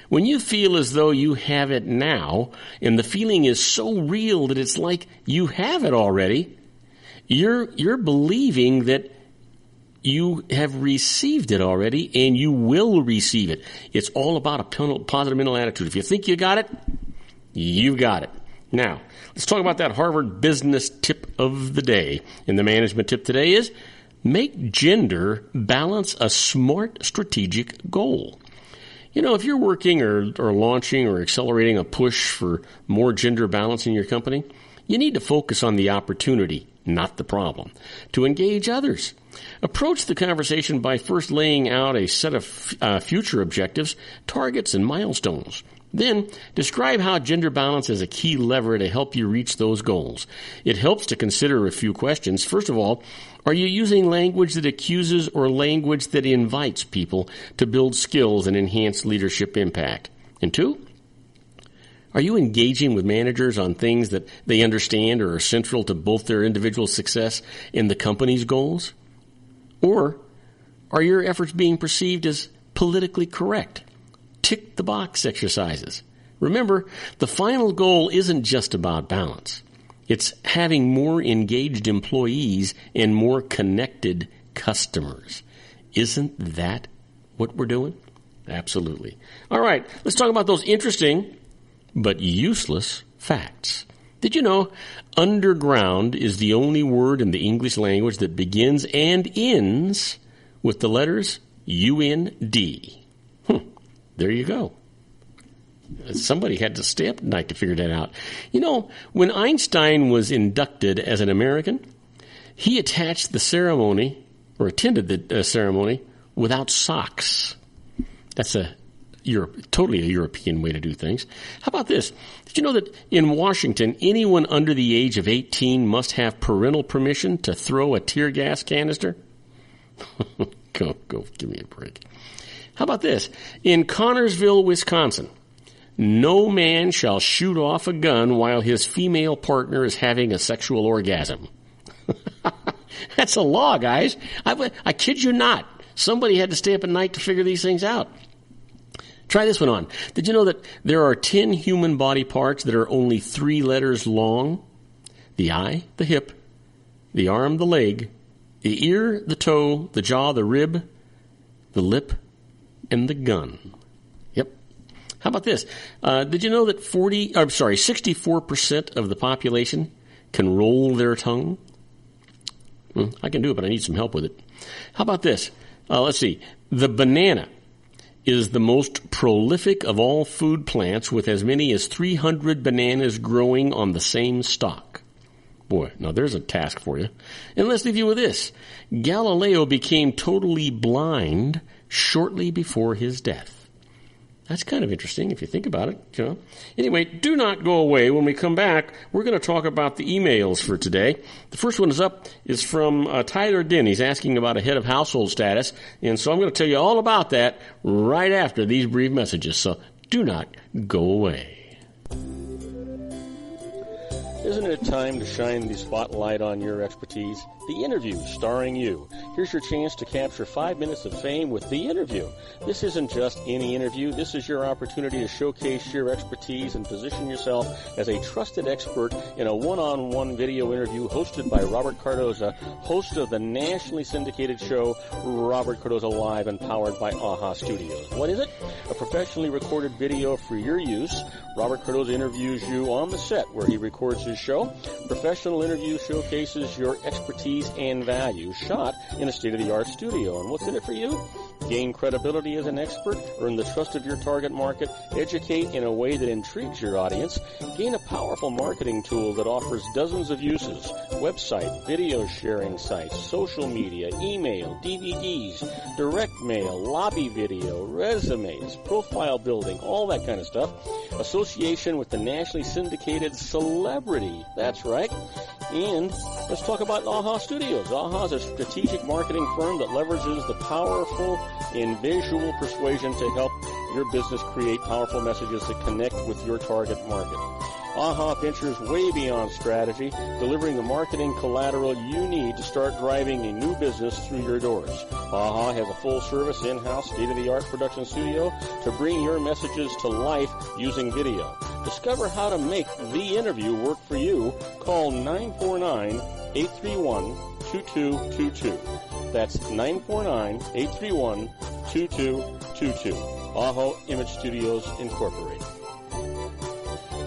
when you feel as though you have it now, and the feeling is so real that it's like you have it already, you're believing that you have received it already, and you will receive it. It's all about a positive mental attitude. If you think you got it, you've got it. Now, let's talk about that Harvard business tip of the day. And the management tip today is, make gender balance a smart strategic goal. You know, if you're working or launching or accelerating a push for more gender balance in your company, you need to focus on the opportunity, not the problem, to engage others. Approach the conversation by first laying out a set of future objectives, targets, and milestones. Then, describe how gender balance is a key lever to help you reach those goals. It helps to consider a few questions. First of all, are you using language that accuses or language that invites people to build skills and enhance leadership impact? And 2, are you engaging with managers on things that they understand or are central to both their individual success and the company's goals? Or are your efforts being perceived as politically correct? Tick the box exercises. Remember, the final goal isn't just about balance. It's having more engaged employees and more connected customers. Isn't that what we're doing? Absolutely. All right, let's talk about those interesting but useless facts. Did you know underground is the only word in the English language that begins and ends with the letters UND? There you go. Somebody had to stay up at night to figure that out. You know, when Einstein was inducted as an American, he attached the ceremony, or attended the ceremony, without socks. That's totally a European way to do things. How about this? Did you know that in Washington, anyone under the age of 18 must have parental permission to throw a tear gas canister? Go, give me a break. How about this? In Connorsville, Wisconsin, no man shall shoot off a gun while his female partner is having a sexual orgasm. That's a law, guys. I kid you not. Somebody had to stay up at night to figure these things out. Try this one on. Did you know that there are 10 human body parts that are only 3 letters long? The eye, the hip, the arm, the leg, the ear, the toe, the jaw, the rib, the lip, and the gun. Yep. How about this? Did you know that 64% of the population can roll their tongue? I can do it, but I need some help with it. How about this? Let's see. The banana is the most prolific of all food plants, with as many as 300 bananas growing on the same stalk. Boy, now there's a task for you. And let's leave you with this. Galileo became totally blind shortly before his death. That's kind of interesting if you think about it. You know. Anyway, do not go away. When we come back, we're going to talk about the emails for today. The first one is from Tyler Din. He's asking about a head of household status. And so I'm going to tell you all about that right after these brief messages. So do not go away. Isn't it time to shine the spotlight on your expertise? The Interview, starring you. Here's your chance to capture 5 minutes of fame with The Interview. This isn't just any interview. This is your opportunity to showcase your expertise and position yourself as a trusted expert in a one-on-one video interview hosted by Robert Cardoza, host of the nationally syndicated show Robert Cardoza Live and powered by AHA Studios. What is it? A professionally recorded video for your use. Robert Cardoza interviews you on the set where he records his show. Professional interview showcases your expertise and value, shot in a state-of-the-art studio. And what's in it for you? Gain credibility as an expert, earn the trust of your target market, educate in a way that intrigues your audience, gain a powerful marketing tool that offers dozens of uses, website, video sharing sites, social media, email, DVDs, direct mail, lobby video, resumes, profile building, all that kind of stuff. Association with the nationally syndicated celebrity. That's right. And let's talk about AHA Studios. AHA is a strategic marketing firm that leverages the powerful and visual persuasion to help your business create powerful messages that connect with your target market. AHA ventures way beyond strategy, delivering the marketing collateral you need to start driving a new business through your doors. AHA has a full-service, in-house, state-of-the-art production studio to bring your messages to life using video. Discover how to make The Interview work for you. Call 949-831-2222. That's 949-831-2222. AHA Image Studios, Incorporated.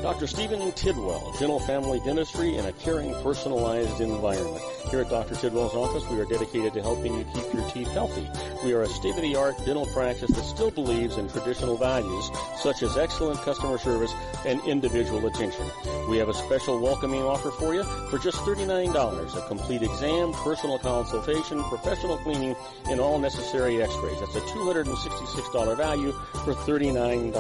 Dr. Stephen Tidwell, General Family Dentistry in a caring, personalized environment. Here at Dr. Tidwell's office, we are dedicated to helping you keep your teeth healthy. We are a state-of-the-art dental practice that still believes in traditional values, such as excellent customer service and individual attention. We have a special welcoming offer for you for just $39, a complete exam, personal consultation, professional cleaning, and all necessary x-rays. That's a $266 value for $39.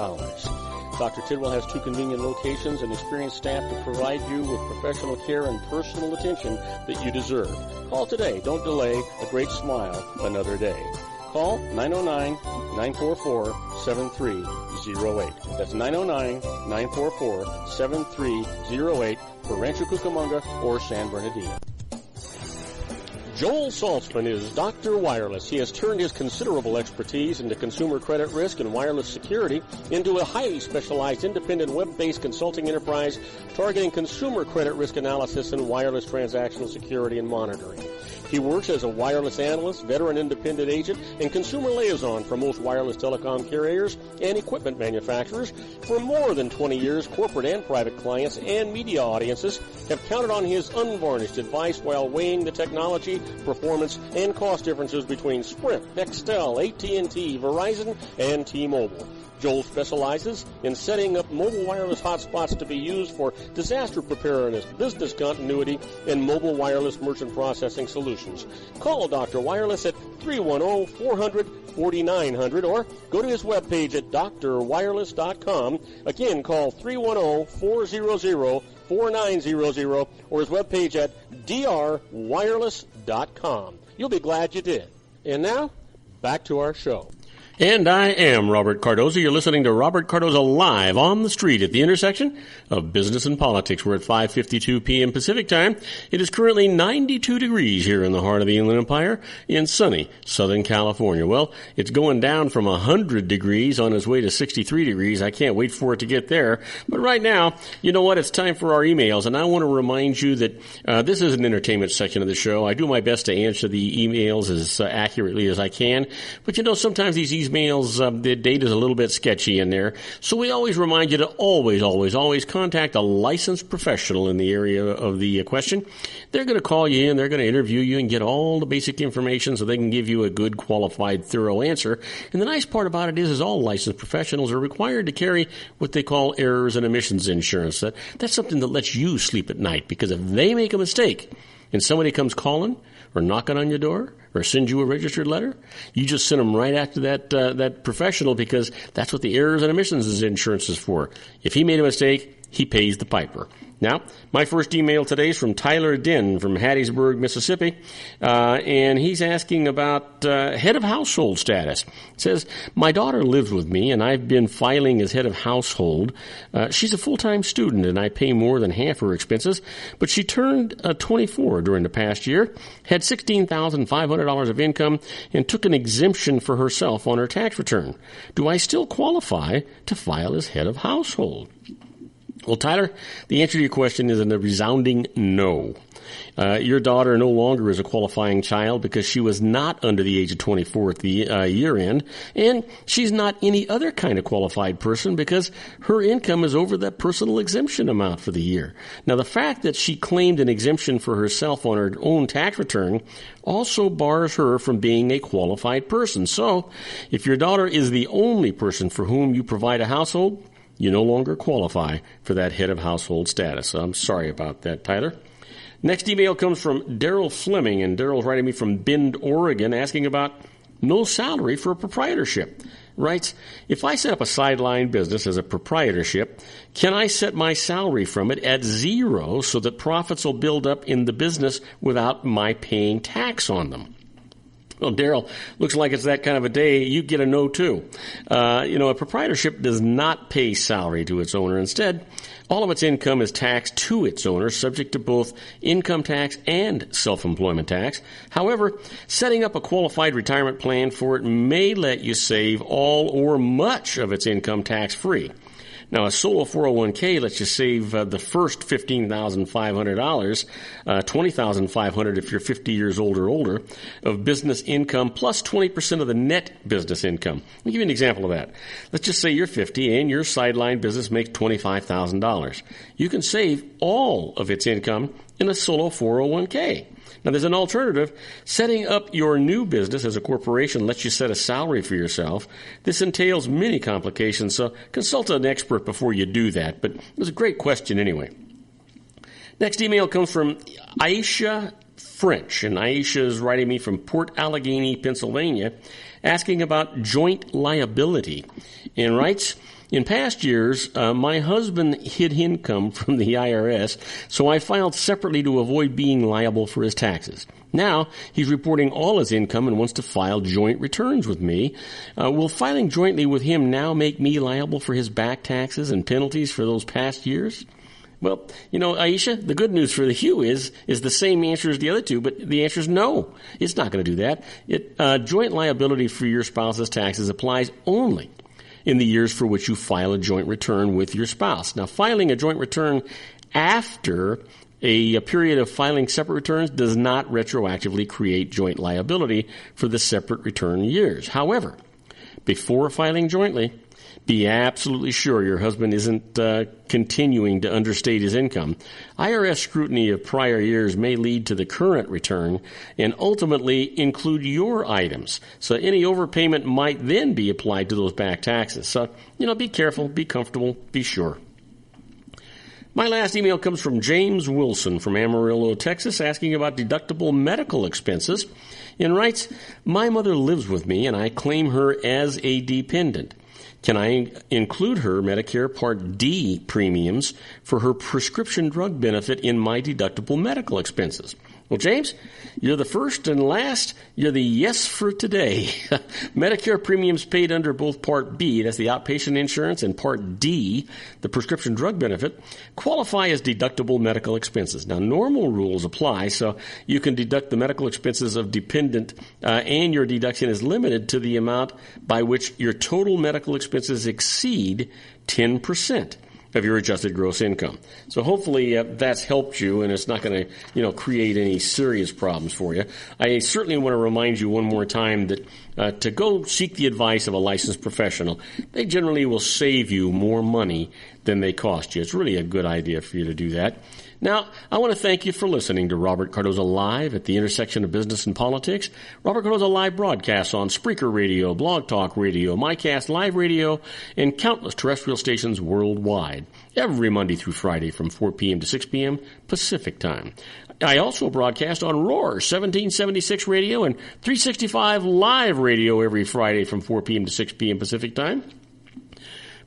Dr. Tidwell has 2 convenient locations and experienced staff to provide you with professional care and personal attention that you deserve. Call today. Don't delay. A great smile another day. Call 909-944-7308. That's 909-944-7308 for Rancho Cucamonga or San Bernardino. Joel Saltzman is Dr. Wireless. He has turned his considerable expertise into consumer credit risk and wireless security into a highly specialized independent web-based consulting enterprise targeting consumer credit risk analysis and wireless transactional security and monitoring. He works as a wireless analyst, veteran independent agent, and consumer liaison for most wireless telecom carriers and equipment manufacturers. For more than 20 years, corporate and private clients and media audiences have counted on his unvarnished advice while weighing the technology, performance, and cost differences between Sprint, Nextel, AT&T, Verizon, and T-Mobile. Joel specializes in setting up mobile wireless hotspots to be used for disaster preparedness, business continuity, and mobile wireless merchant processing solutions. Call Dr. Wireless at 310-400-4900 or go to his webpage at drwireless.com. Again, call 310-400-4900 or his webpage at drwireless.com. You'll be glad you did. And now, back to our show. And I am Robert Cardoza. You're listening to Robert Cardoza Live on the street at the intersection of business and politics. We're at 5:52 p.m. Pacific time. It is currently 92 degrees here in the heart of the Inland Empire in sunny Southern California. Well, it's going down from 100 degrees on its way to 63 degrees. I can't wait for it to get there. But right now, you know what? It's time for our emails. And I want to remind you that this is an entertainment section of the show. I do my best to answer the emails as accurately as I can. But you know, sometimes these emails, the date is a little bit sketchy in there. So we always remind you to always contact a licensed professional in the area of the question. They're going to call you in, they're going to interview you and get all the basic information so they can give you a good, qualified, thorough answer. And the nice part about it is all licensed professionals are required to carry what they call errors and omissions insurance. That's something that lets you sleep at night, because if they make a mistake and somebody comes calling or knocking on your door or send you a registered letter. You just send them right after that professional, because that's what the errors and omissions insurance is for. If he made a mistake, he pays the piper. Now, my first email today is from Tyler Dinn from Hattiesburg, Mississippi, and he's asking about head of household status. It says, my daughter lives with me, and I've been filing as head of household. She's a full-time student, and I pay more than half her expenses, but she turned 24 during the past year, had $16,500 of income, and took an exemption for herself on her tax return. Do I still qualify to file as head of household? Well, Tyler, the answer to your question is a resounding no. Your daughter no longer is a qualifying child because she was not under the age of 24 at the year end, and she's not any other kind of qualified person because her income is over that personal exemption amount for the year. Now, the fact that she claimed an exemption for herself on her own tax return also bars her from being a qualified person. So, if your daughter is the only person for whom you provide a household, you no longer qualify for that head of household status. So I'm sorry about that, Tyler. Next email comes from Daryl Fleming, and Daryl's writing me from Bend, Oregon, asking about no salary for a proprietorship. Writes, if I set up a sideline business as a proprietorship, can I set my salary from it at zero so that profits will build up in the business without my paying tax on them? Well, Daryl, looks like it's that kind of a day. You get a no, too. A proprietorship does not pay salary to its owner. Instead, all of its income is taxed to its owner, subject to both income tax and self-employment tax. However, setting up a qualified retirement plan for it may let you save all or much of its income tax-free. Now, a solo 401k lets you save the first $15,500, $20,500 if you're 50 years old or older, of business income plus 20% of the net business income. Let me give you an example of that. Let's just say you're 50 and your sideline business makes $25,000. You can save all of its income in a solo 401k. Now, there's an alternative. Setting up your new business as a corporation lets you set a salary for yourself. This entails many complications, so consult an expert before you do that. But it was a great question anyway. Next email comes from Aisha French, and Aisha is writing me from Port Allegheny, Pennsylvania, asking about joint liability, and writes, in past years, my husband hid income from the IRS, so I filed separately to avoid being liable for his taxes. Now, he's reporting all his income and wants to file joint returns with me. Will filing jointly with him now make me liable for his back taxes and penalties for those past years? Well, Aisha, the good news for you is the same answer as the other two, but the answer is no. It's not going to do that. Joint liability for your spouse's taxes applies only in the years for which you file a joint return with your spouse. Now, filing a joint return after a period of filing separate returns does not retroactively create joint liability for the separate return years. However, before filing jointly, be absolutely sure your husband isn't continuing to understate his income. IRS scrutiny of prior years may lead to the current return and ultimately include your items. So any overpayment might then be applied to those back taxes. So, be careful, be comfortable, be sure. My last email comes from James Wilson from Amarillo, Texas, asking about deductible medical expenses, and writes, my mother lives with me and I claim her as a dependent. Can I include her Medicare Part D premiums for her prescription drug benefit in my deductible medical expenses? Well, James, you're the first and last. You're the yes for today. Medicare premiums paid under both Part B, that's the outpatient insurance, and Part D, the prescription drug benefit, qualify as deductible medical expenses. Now, normal rules apply, so you can deduct the medical expenses of dependent, and your deduction is limited to the amount by which your total medical expenses exceed 10% of your adjusted gross income. So hopefully that's helped you, and it's not going to, create any serious problems for you. I certainly want to remind you one more time that to go seek the advice of a licensed professional. They generally will save you more money than they cost you. It's really a good idea for you to do that. Now, I want to thank you for listening to Robert Cardoza Live at the intersection of business and politics. Robert Cardoza Live broadcasts on Spreaker Radio, Blog Talk Radio, MyCast Live Radio, and countless terrestrial stations worldwide, every Monday through Friday from 4 p.m. to 6 p.m. Pacific Time. I also broadcast on Roar 1776 Radio and 365 Live Radio every Friday from 4 p.m. to 6 p.m. Pacific Time.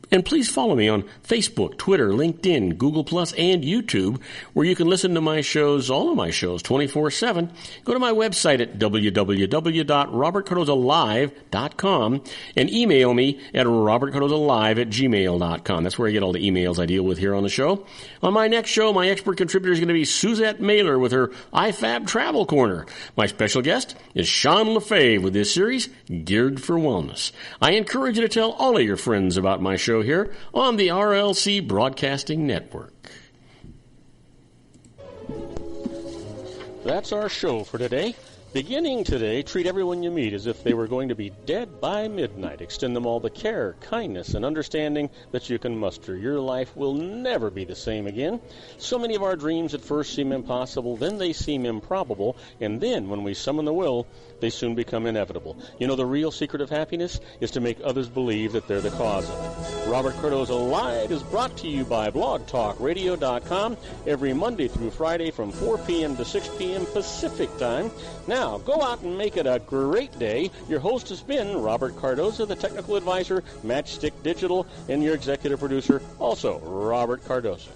And please follow me on Facebook, Twitter, LinkedIn, Google+, and YouTube, where you can listen to my shows, all of my shows, 24/7. Go to my website at www.robertcardozalive.com and email me at robertcardozalive@gmail.com. That's where I get all the emails I deal with here on the show. On my next show, my expert contributor is going to be Suzette Mailer with her IFAB Travel Corner. My special guest is Sean Lefebvre with this series, Geared for Wellness. I encourage you to tell all of your friends about my show here on the RLC Broadcasting Network. That's our show for today. Beginning today, treat everyone you meet as if they were going to be dead by midnight. Extend them all the care, kindness, and understanding that you can muster. Your life will never be the same again. So many of our dreams at first seem impossible, then they seem improbable, and then when we summon the will, they soon become inevitable. You know, the real secret of happiness is to make others believe that they're the cause of it. Robert Cardoza Live is brought to you by blogtalkradio.com every Monday through Friday from 4 p.m. to 6 p.m. Pacific Time. Now, go out and make it a great day. Your host has been Robert Cardoza, the technical advisor, Matchstick Digital, and your executive producer, also Robert Cardoza.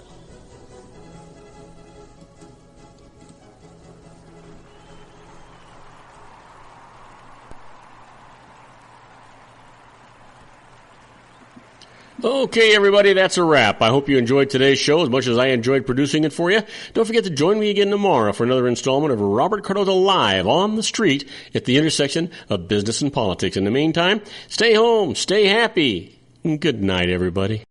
Okay, everybody, that's a wrap. I hope you enjoyed today's show as much as I enjoyed producing it for you. Don't forget to join me again tomorrow for another installment of Robert Cardoza Live on the street at the intersection of business and politics. In the meantime, stay home, stay happy, and good night, everybody.